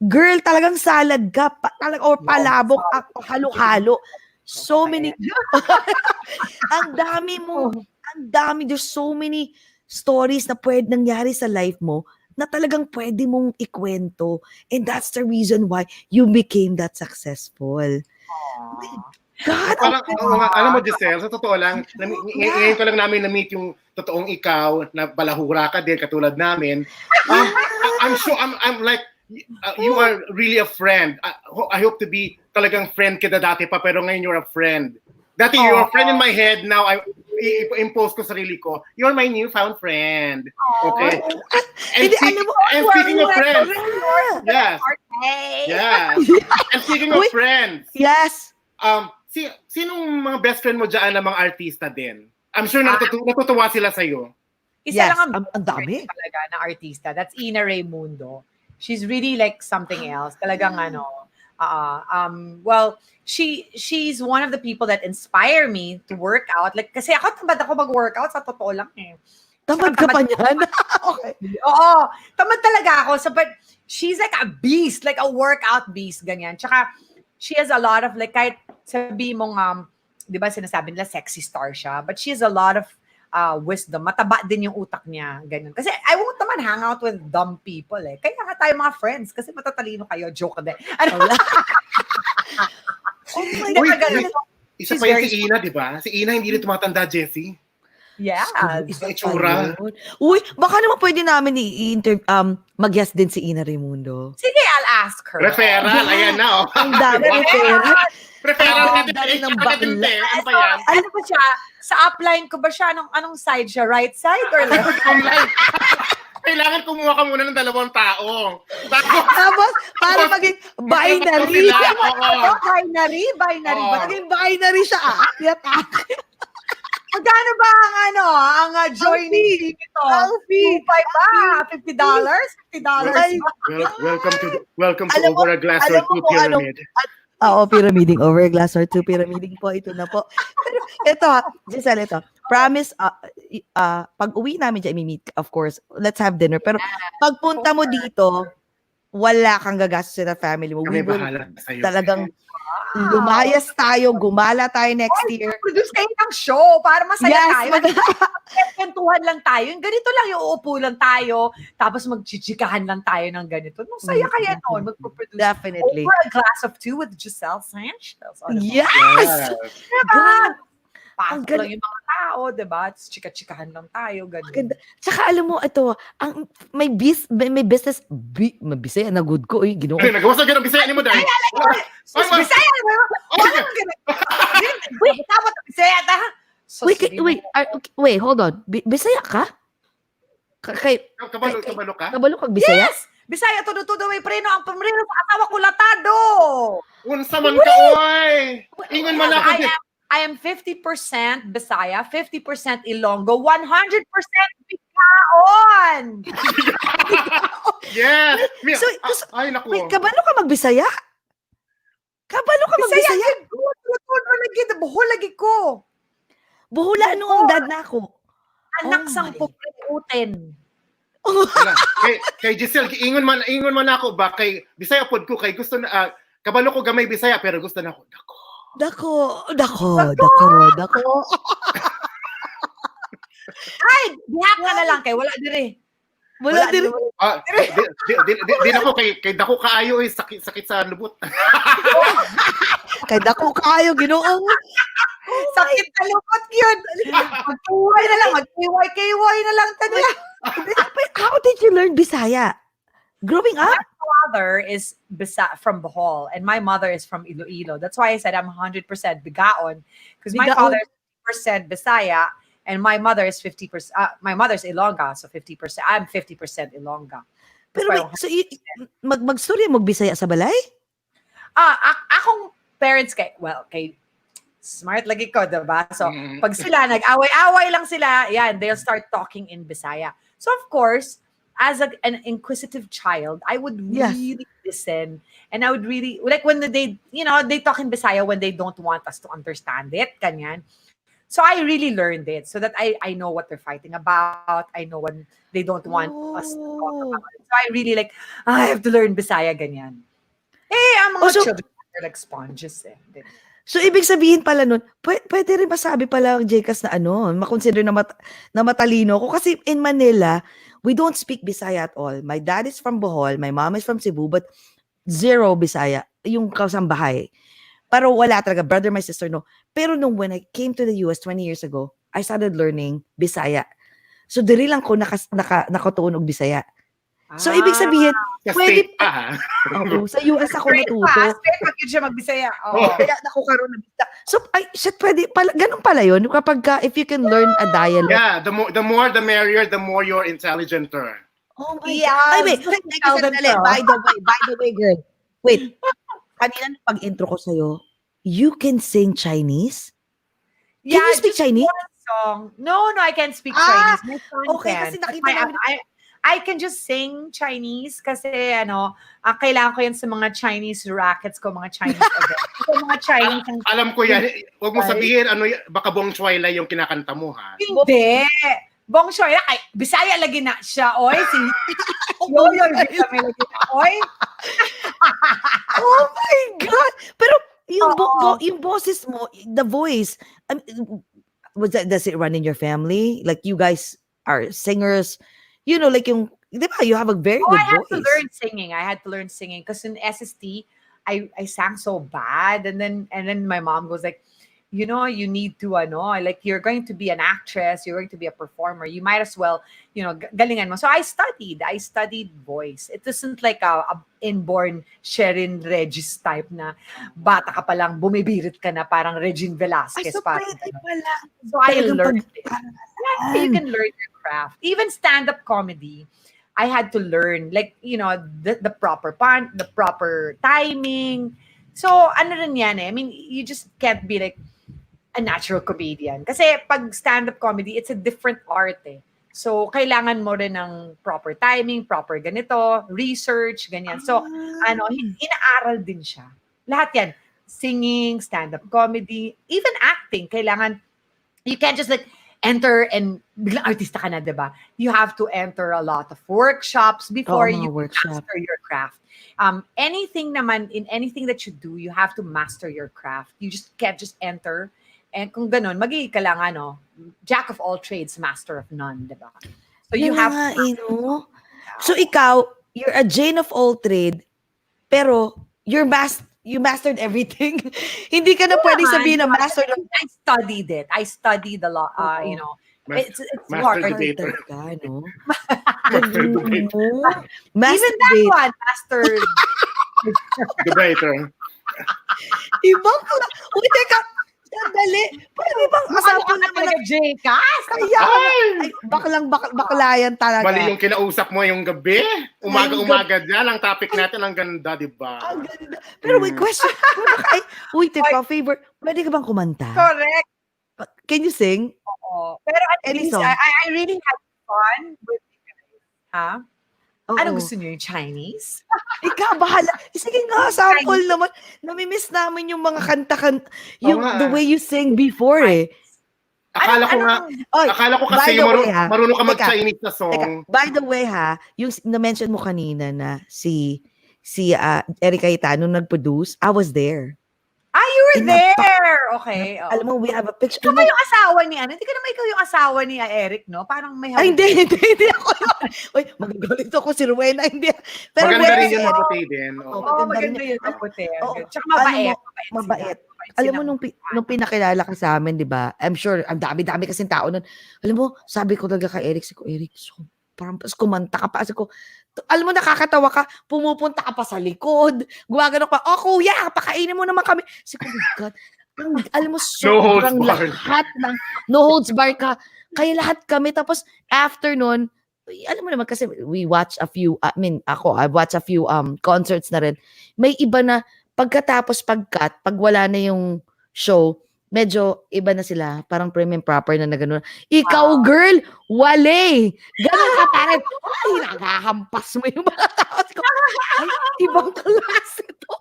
girl, talagang salad ka, or palabok, halo-halo. So many, ang dami mo, there's so many stories na pwede nangyari sa life mo na talagang pwede mong ikwento. And that's the reason why you became that successful. God,
Parang, alam mo, Giselle, sa totoo lang, ngayon ko lang namin na-meet yung totoong ikaw, na balahura ka din, katulad namin. I'm sure, I'm like, you are really a friend. I hope to be talagang friend kita dati pa, pero ngayon you're a friend. Dati you're a friend in my head, now I impose ko sarili ko. You're my newfound friend. Okay? And speaking of friends, yes. Yes. And speaking of friends,
yes.
Sinong mga best friend mo dyan na mga artista din? I'm sure natutuwa sila sa'yo.
Isa
Yes,
lang
ang dami.
talaga na artista. That's Ina Raimundo. She's really like something else. Talagang well, she's one of the people that inspire me to work out. Like, kasi tamad ako mag-workout, sa totoo lang eh.
Tamad ka pa niyan? Okay.
Oo, tamad talaga ako. So, but she's like a beast, like a workout beast, ganyan. Tsaka, she has a lot of, like, kahit sabi mong, di ba sinasabi nila, sexy star siya, but she has a lot of wisdom. Mataba din yung utak niya, ganyan. Kasi I won't naman hang out with dumb people eh. Kaya nga tayo mga friends, kasi matatalino kayo. Joke din. Ano?
Oh my
God. Isa pa yun si Ina, di ba? Si Ina hindi rin tumatanda, Jessie.
Yeah.
Isa itsura.
Uy, baka naman pwede namin mag-guest din si Ina Raimundo.
Sige, I'll ask her.
Referral, ayan na.
Ang dami referral.
Referral
Ang dami ng bakla.
Ano ba yan?
Ano ba siya? Sa upline ko ba siya? Anong side siya? Right side or left?
Kailangan kumuha ka muna ng 2 tao.
Tapos, para maging binary.
Binary? Binary ba?
Maging binary siya.
Magkano ba ang joining ito?
Ang fee.
$2 ba? $50? $50?
Welcome to Over a Glass or Two Pyramid.
Oo, pyramiding. Over a glass or two pyramiding po. Ito na po. Pero ito, Giselle, ito. Promise, pag uwi namin dyan, meet, of course, let's have dinner. Pero pagpunta mo dito, wala kang gagastos sa family mo.
Kami bahala sa'yo.
Talagang lumayas tayo, gumala tayo next year.
Produce kayo ng show para masaya tayo.
Yes,
Kwentuhan lang tayo. Yung ganito lang, yung uupo lang tayo, tapos magchichikahan lang tayo ng ganito. Masaya kaya noon, magpo-produce.
Definitely.
Over a Glass of Two with Giselle Sanchez.
Yes!
Diba?
Ang
Pasok lang yung mga tao, diba? Tapos chika-chikahan lang tayo, ganun.
Ganda. Tsaka alam mo, ito, may business, mabisaya na good ko, ginoo.
Ay, nagawa sa ganang bisaya ni mo dahil.
Bisaya! Wala mo ganun. Wait, dapat Bisaya ta.
Wait, hold on. Bisaya ka?
Kabalo ka?
Kabalo kag Bisaya?
Yes! Bisaya, todo-todo may preno. Ang pamreno sa asawa ko latado.
Unsa man ka, oy! Ingon man ako.
I am 50% Bisaya, 50% Ilonggo, 100% Bicao.
Yes! Ay, naku.
Wait, kabalo ka magbisaya? Kabalo ka magbisaya?
Todo lagi, buhol lagi ko.
Buhula nung dad na ako.
Anak sang puputin.
Kay Giselle, ingon man ako ba kay Bisaya pod ko kay gusto na kabalo ko gamay Bisaya pero gusto na ako Dako.
Ay, bihak ka na lang kay wala dire.
Wala dire.
Di ako kay dako kaayo sakit sa lubot.
Kay dako kaayo Ginoo.
Sakit sa lubot yun. Magkiway na lang, magkiway na lang tadi.
How did you learn Bisaya? Growing up?
My father is from Bohol and my mother is from Iloilo. That's why I said I'm 100% Bigaon because my father is 50% Bisaya and my mother is 50%. My mother's Ilongga, so 50%. I'm 50% Ilongga.
Pero wait, so magstorya mo Bisaya sa balay?
Akong parents kay Smart lagi ko, diba? So,
Mm.
pag sila, nag-away-away lang sila, yan, they'll start talking in Bisaya. So, of course, as an inquisitive child, I would
Yes.
really listen. And I would really, like when they, they talk in Bisaya when they don't want us to understand it, kanyan. So I really learned it so that I know what they're fighting about. I know when they don't want us to talk
Oh.
about it. So I really like, I have to learn Bisaya, ganyan. Ang mga
Oh, so-
children, they're like sponges eh.
So, ibig sabihin pala nun, pwede rin masabi pala ang Jcas na makonsider na matalino ko. Kasi in Manila, we don't speak Bisaya at all. My dad is from Bohol, my mom is from Cebu, but zero Bisaya, yung kasambahay. Pero wala talaga, brother, my sister, no. Pero when I came to the US 20 years ago, I started learning Bisaya. So, diri lang ko nakatuon og Bisaya. So, ibig sabihin,
Sa
pwede
state pa, ha?
Oo, sa US ako
Straight
natuto.
pa, straight pag yun siya magbisaya. Oo.
Kaya nakukaroon na bigla. So, pwede pala, ganun pala yun. Kapag if you can learn a dialect.
Yeah, the more the merrier, the more you're intelligenter.
Oh my
Yeah,
God. Ay, wait.
gusto ko
Teka,
tell them
sandali.
to.
By the way, girl. Wait. Kanina pag-intro ko sa'yo, you can sing Chinese? Can you speak
just
Chinese?
one song. No, I can't speak
Ah,
Chinese. My son
okay,
can.
kasi
But
nakita namin-
I can just sing Chinese kasi kailangan ko yan sa mga Chinese rackets ko, mga Chinese events. So, mga Chinese ang
Alam ko yan. Huwag mo sabihin, baka buong Chwila yung kinakanta mo, ha?
hindi. Bong Shoy, ay, Bisaya lagi na siya, oy. Si Yoyo, kami lagi na, oy.
Oh my God! Pero yung,
Oo.
yung boses mo, the voice, does it run in your family? Like you guys are singers? Like yung, di ba, you have a very
Oh,
good
I had
voice.
to learn singing. I had to learn singing because in SST, I sang so bad, and then my mom goes like, you need to like you're going to be an actress, you're going to be a performer. You might as well, galingan mo. So I studied voice. It isn't like a inborn Sherin Regis type na bata ka pa lang bumibirit ka na parang Regine
Ay,
Velasquez
so
parang
pwede
ganun.
pala.
So I
Talagang
learned it. Yeah, you can learn your craft. Even stand-up comedy, I had to learn, like, the proper pun, the proper timing. So, ano rin yan eh. I mean, you just can't be like a natural comedian. Kasi pag stand-up comedy, it's a different art eh. So, kailangan mo rin ng proper timing, proper ganito, research, ganyan. So, inaaral din siya. Lahat yan. Singing, stand-up comedy, even acting, kailangan, you can't just like, enter and biglang artista ka na, diba? You have to enter a lot of workshops before
mga
you
workshop.
master your craft. Anything naman, in anything that you do, you have to master your craft. You just can't just enter. And kung ganun, magiging ka lang, jack of all trades, master of none, diba? So you
Yun
have
nga,
to.
So ikaw, you're a Jane of all trade, pero you mastered everything. Hindi ka na pwedeng sabihin na master ng
I studied it. I studied a lot,
Oo.
It's
Master
hard.
debater.
talaga, no?
Master
Galing
debater.
mo. Master
Even that
debate.
one, master.
Debater.
Ibang Uy, teka. Sandali. Pwede bang usapan naman
talaga, Jcas?
kaya?
Ay!
Ay, baklayan talaga.
Mali yung kinausap mo yung gabi. Umaga-umaga dyan. Ang topic natin, ang ganda, di ba?
Ang ganda. Pero wait, question. Uy, teka, favor. Pwede ka bang kumanta?
Correct.
Can you sing?
Oo. Pero at
Any
least,
song?
I really had fun with you guys. Ha?
Oo.
Ano gusto niyo? Yung Chinese?
Ikaw, bahala. Sige nga, sample naman. Namimiss namin yung mga kanta-kanta. Yung
nga.
the way you sang before eh.
Akala ko nga,
Oy,
akala ko
by
kasi
the way, ha?
marunong ka
Teka,
mag-Chinese na song.
Teka, by the way ha, yung na-mention mo kanina na si Eric Cayetano nag-produce, I was there.
You were
Inapa-
there! Okay. oo.
Alam mo, we have a picture.
Ikaw ba yung asawa ni Hindi ka naman ikaw yung asawa ni Eric, no? Parang may
Ay, hindi ako yun. Uy, magagalit ako si Rowena, hindi. Pero
Maganda
where
rin
si
yung
Eric?
maputi din.
Oo.
Oo.
Oo,
maganda rin
maganda
yun.
yun. Kaputi.
Oo.
Tsaka mabait.
Mabait.
sila.
Alam mo, nung pinakilala ka sa amin, di ba? I'm sure, ang dami-dami kasing tao nun. Alam mo, sabi ko talaga kay Eric, Eric, so, parang kumanta ka pa. Sabi ko, alam mo, nakakatawa ka, pumupunta ka pa sa likod. Gumagano ka, kuya, pakainin mo naman kami. Sabi ko, oh my God. Alam mo,
No holds
sobrang
barred.
lahat ng, no holds bar ka. Kaya lahat kami. Tapos, after nun, alam mo naman kasi we watch a few, I've watched a few concerts na rin. May iba na, pagkatapos pag wala na yung show, medyo iba na sila. Parang prim and proper na gano'n. Ikaw, girl, wale. Ganun ka pa rin. Ay, nakahampas mo yung mga tao. Sabi ko, ay, ibang klase to.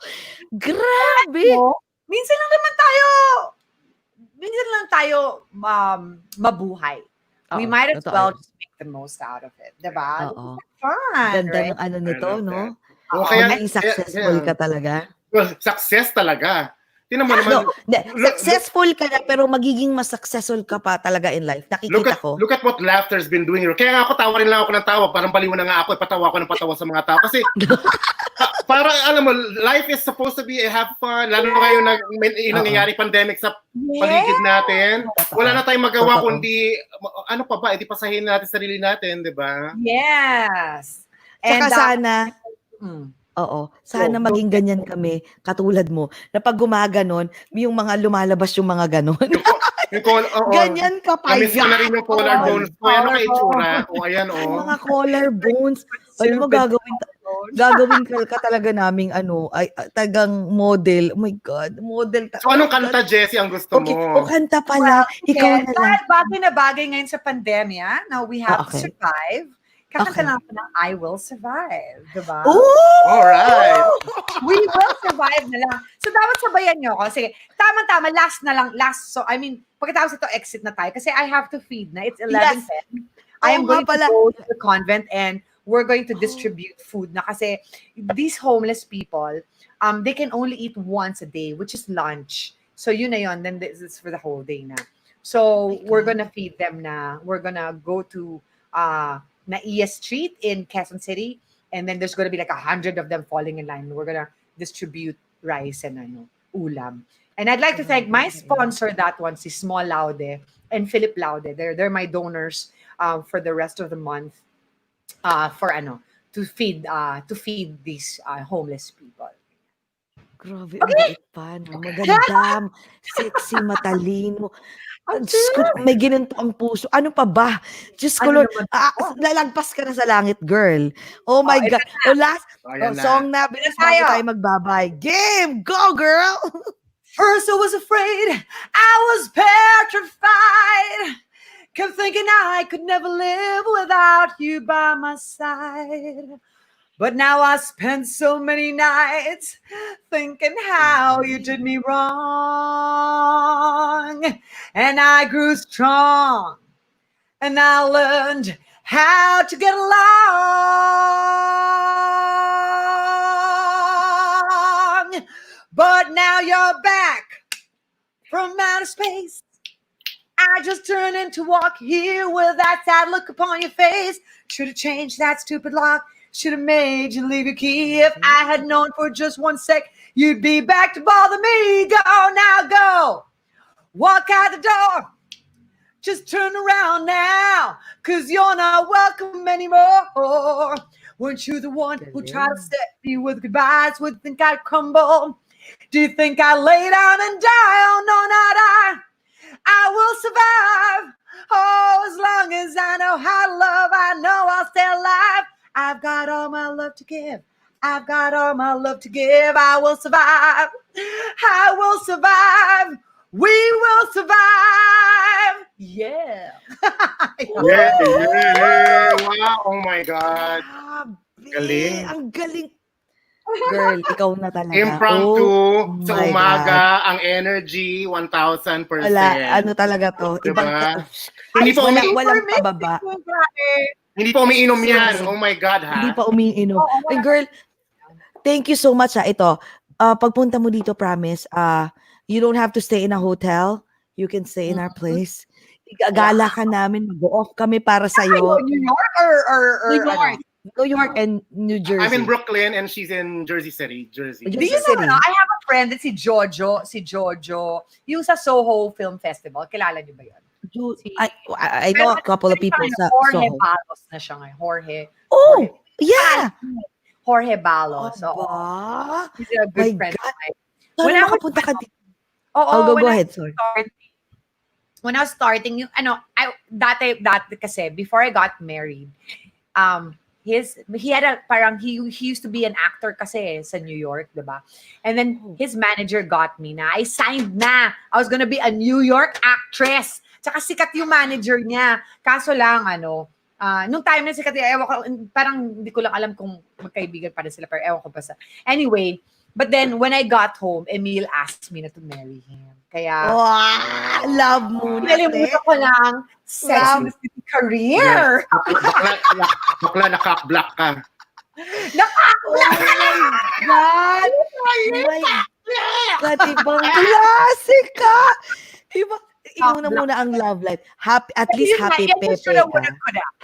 Grabe.
No? Minsan lang tayo mabuhay. We
Oo,
might as
totoo
well
yun.
just make the most out of it. Diba?
Oo.
Fun,
Ganda
right?
ng ano nito,
I love
no?
that.
Oo, maging successful ka talaga.
Well, success talaga. Tingnan mo
No,
naman.
successful ka na pero magiging mas successful ka pa talaga in life. Nakikita ko.
Look at what laughter's been doing here. Kaya nga ako, tawa rin lang ako ng tawa. Parang baliw na nga ako. Patawa ako ng patawa sa mga tao. Kasi, para alam mo, life is supposed to be have fun. Lalo na ngayon na may nangyayari pandemic sa paligid natin. Wala na tayong magawa kundi, ano pa ba, edi pasahin natin sarili natin, di ba?
Yes.
Saka sana,
mm.
oo, sana maging ganyan kami, katulad mo, na pag gumaganon, yung mga lumalabas yung mga ganon. Ganyan ka pa.
Namiss ko na rin yung collarbones ko. Ano ka itsura? O, ayan, o.
Yung mga collarbones. Alam mo, gagawin ka talaga naming tagang model. Oh my God, model.
So, anong kanta, Jessie, ang gusto
Okay,
mo?
kanta pala. Ikaw na lang.
Bagay na bagay ngayon sa pandemya. Now we have to
Okay.
survive. Kakanta lang ako ng I Will Survive. Diba?
Alright.
We will survive na lang. So, dapat sabayan nyo ako. Sige, tama-tama, last na lang. So, I mean, pagkatapos ito, exit na tayo. Kasi I have to feed na. It's 11:10. I am going to go to the convent and we're going to distribute food na. Kasi these homeless people, they can only eat once a day, which is lunch. So, yun na yun. Then this is for the whole day na. So, we're gonna feed them na. We're gonna go to Naiya Street in Quezon City. And then there's going to be like 100 of them falling in line. We're going to distribute rice and ulam. And I'd like to thank my sponsor, that one, si Small Laude and Philip Laude. They're my donors for the rest of the month to feed these homeless people.
Grabe, ang bait pa, no? Maganda, sexy, matalino. Diyos ko, may ginanto ang puso. Ano pa ba? Diyos ko, Lord, lalagpas ka na sa langit, girl. Oh my God. Last song na. Bilis bago tayo magbabay. Game! Go, girl!
First I was afraid. I was petrified. Kept thinking I could never live without you by my side. But now I spend so many nights thinking how you did me wrong. And I grew strong. And I learned how to get along. But now you're back from outer space. I just turned in to walk here with that sad look upon your face. Should have changed that stupid lock. Should have made you leave your key. If I had known for just 1 sec, you'd be back to bother me. Go, now go. Walk out the door. Just turn around now, 'cause you're not welcome anymore. Weren't you the one who tried to set me with goodbyes? Would think I'd crumble? Do you think I'd lay down and die? Oh, no, not I. I will survive. Oh, as long as I know how to love, I know I'll stay alive. I've got all my love to give. I've got all my love to give. I will survive. I will survive. We will survive. Yeah.
Yeah. Wow. Oh my God. Galing.
Ang galing. Girl, ikaw na talaga.
Impromptu, sa umaga, ang energy, 1,000%.
Wala, ano talaga to?
Diba?
Hindi pa walang pababa.
Hindi pa umiinom yan. Oh my God, ha?
Hindi pa umiinom. And girl, thank you so much, ha. Ito, pagpunta mo dito, promise, you don't have to stay in a hotel. You can stay in our place. Gala ka namin, mag-off kami para sa'yo.
New York or
New York. New York and New Jersey.
I'm in Brooklyn and she's in Jersey City.
Do you know, I have a friend that's si Jojo. Yung sa Soho Film Festival. Kilala niyo ba yun?
I know a couple of people sa
Jorge
Soho.
Balos na siya ngayon.
Yeah!
Jorge Balos.
Aba?
He's a good
My
friend
God.
of mine.
When I makapunta ka dito. Go ahead, sorry.
When I was starting, dati kasi, before I got married, he had a parang he used to be an actor kasi sa New York, diba? And then his manager got me na I signed na. I was gonna be a New York actress. Tsaka sikat yung manager niya. Kaso lang nung time na sikat, ewan ko, parang hindi ko lang alam kung magkaibigan pa rin sila, pero ewan ko basta. Anyway, but then when I got home, Emil asked me na to marry him. Kaya,
Love muna.
nalimutan ko lang sex in the city career.
Bakla, nakak-block ka.
God! God, ibang klase ka! Iuna muna ang love life. At least happy pepe ka.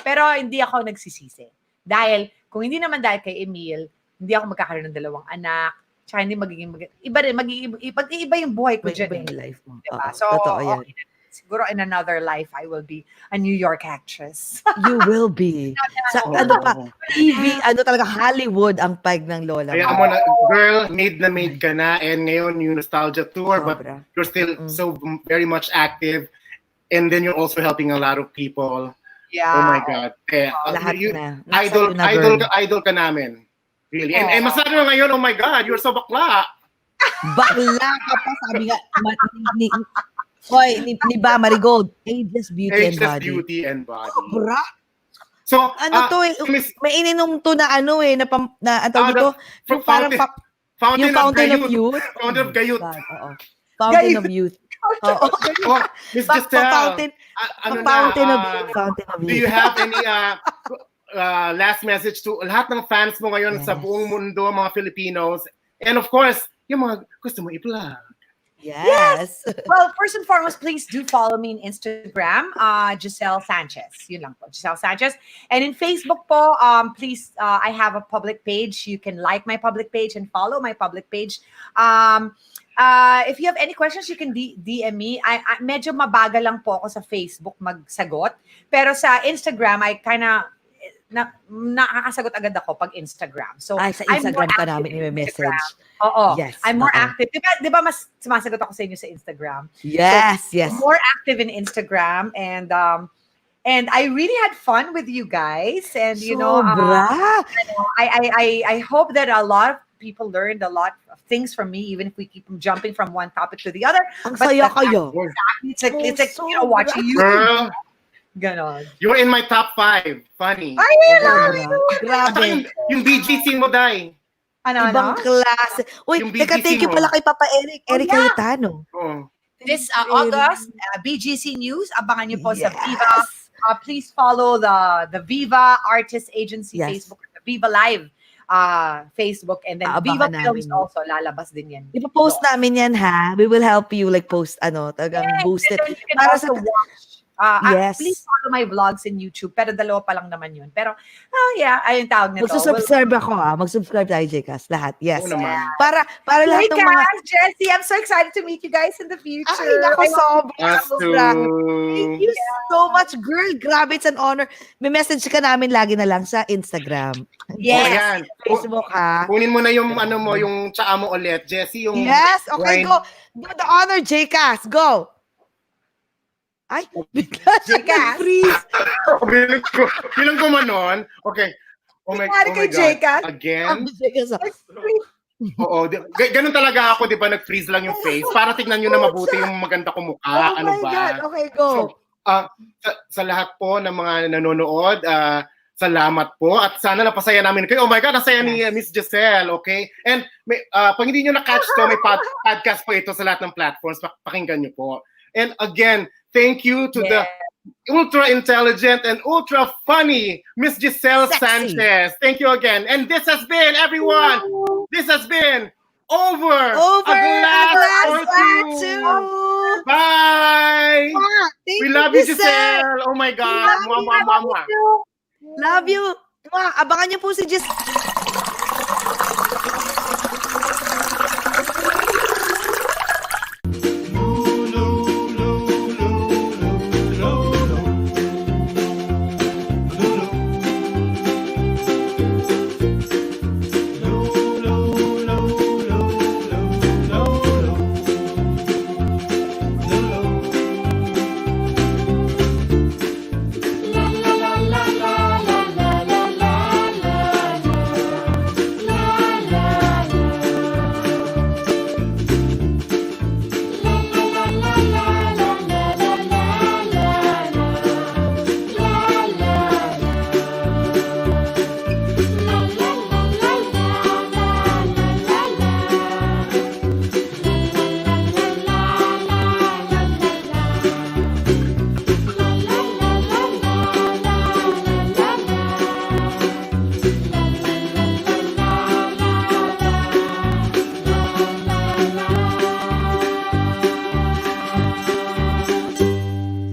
Pero hindi ako nagsisisi. Dahil, kung hindi naman dahil kay Emil, hindi ako magkakaroon ng 2 anak. Tsaka hindi iba yung buhay ko dyan.
Iba yung life mo.
Diba?
Oo,
So,
totoo yan.
okay. Siguro in another life, I will be a New York actress.
You will be. Sa TV, talaga Hollywood ang peg ng lola
Kaya
mo.
mo na, girl, made ka na, and ngayon yung nostalgia tour, but
Sobra.
you're still so very much active, and then you're also helping a lot of people.
Yeah.
Oh my God. Kaya,
Lahat na.
idol ka namin. Really. And masabi mo ngayon, oh my God, you're so bakla.
Bakla ka pa, sabi nga, ni Ba Marigold, ageless beauty and body.
Beauty and body.
Sobra.
So,
may ininom to na dito, yung parang
Fountain
of Youth.
Fountain of Gayut.
Fountain of Youth.
Miss Giselle.
Fountain of Youth.
Do you have any last message to lahat ng fans mo ngayon sa buong mundo, mga Filipinos? And of course, yung mga gusto mo i-plug.
Yes.
Well, first and foremost, please do follow me in Instagram, Giselle Sanchez. Yun lang po, Giselle Sanchez. And in Facebook po, please, I have a public page. You can like my public page and follow my public page. If you have any questions, you can DM me. I medyo mabagal lang po ako sa Facebook magsagot. Pero sa Instagram, I nakakasagot agad ako pag Instagram. So,
sa Instagram ka namin i-message.
Oo.
Yes.
I'm more active. Diba mas sumasagot ako sa inyo sa Instagram?
Yes,
so,
yes.
I'm more active in Instagram, and I really had fun with you guys. And I hope that a lot of people learned a lot of things from me, even if we keep jumping from one topic to the other.
Ang saya kayo.
It's like watching you.
Girl,
Ganon.
you're in my top 5. Funny.
Ay,
Grabe.
Yung BGC mo, Day.
Ibang klase. Uy,
Yung
teka,
BGC
thank you
mo.
pala kay Papa Eric. Eric Cayetano.
Oh.
This August, BGC News, abangan niyo po sa
Yes.
Viva. Please follow the Viva Artist Agency
Yes.
Facebook, the Viva Live Facebook, and then Viva
Aabangan
Films
namin.
also, lalabas din yan.
Ipo-post namin yan, ha? We will help you, post, talagang boost it.
And then you can
Para
also
sa-
watch.
Yes.
Please follow my vlogs in YouTube. Pero 2 pa lang naman yun. Pero, ayun tawag nito.
Magsusubscribe ako, ha? Mag-subscribe tayo, Jcas. Lahat, yes.
Oo naman.
Para
Hey
lahat ng mga...
guys, Jessie, I'm so excited to meet you guys in the future.
Ay, nako,
Us
sobra.
too.
Thank you so much, girl. Grabe, it's an honor. May message ka namin lagi na lang sa Instagram.
Yes.
Oh, ayan.
Facebook, ha?
Kunin mo na yung yung tsaa mo ulit, Jessie, yung
Yes, okay,
wine.
go. Do the honor, Jcas. Go. Ay, bigla siya
Jcas.
nag-freeze.
Bilang ko manon. Okay. Oh my,
Nangyari
oh my
kay
God.
Jcas?
Again?
Jcas,
Oo. Ganun talaga ako, di ba? Nag-freeze lang yung face. Para tignan nyo na mabuti yung maganda kong mukha.
Oh
Ano
my
ba?
God. Okay, go.
So, sa lahat po ng mga nanonood, salamat po. At sana napasaya namin kayo. Oh my God, nasaya ni Miss Giselle, okay? And pag hindi nyo na-catch to, may podcast po ito sa lahat ng platforms. Pakinggan nyo po. And again, thank you to the ultra-intelligent and ultra-funny Miss Giselle
Sexy.
Sanchez. Thank you again. And this has been, everyone, this has been Over
Over
a Glass or Two. Bye!
Thank
We love you, Giselle. Oh my God. Mwah, mwah, mwah, mwah.
Love you. Abangan niyo po si Giselle.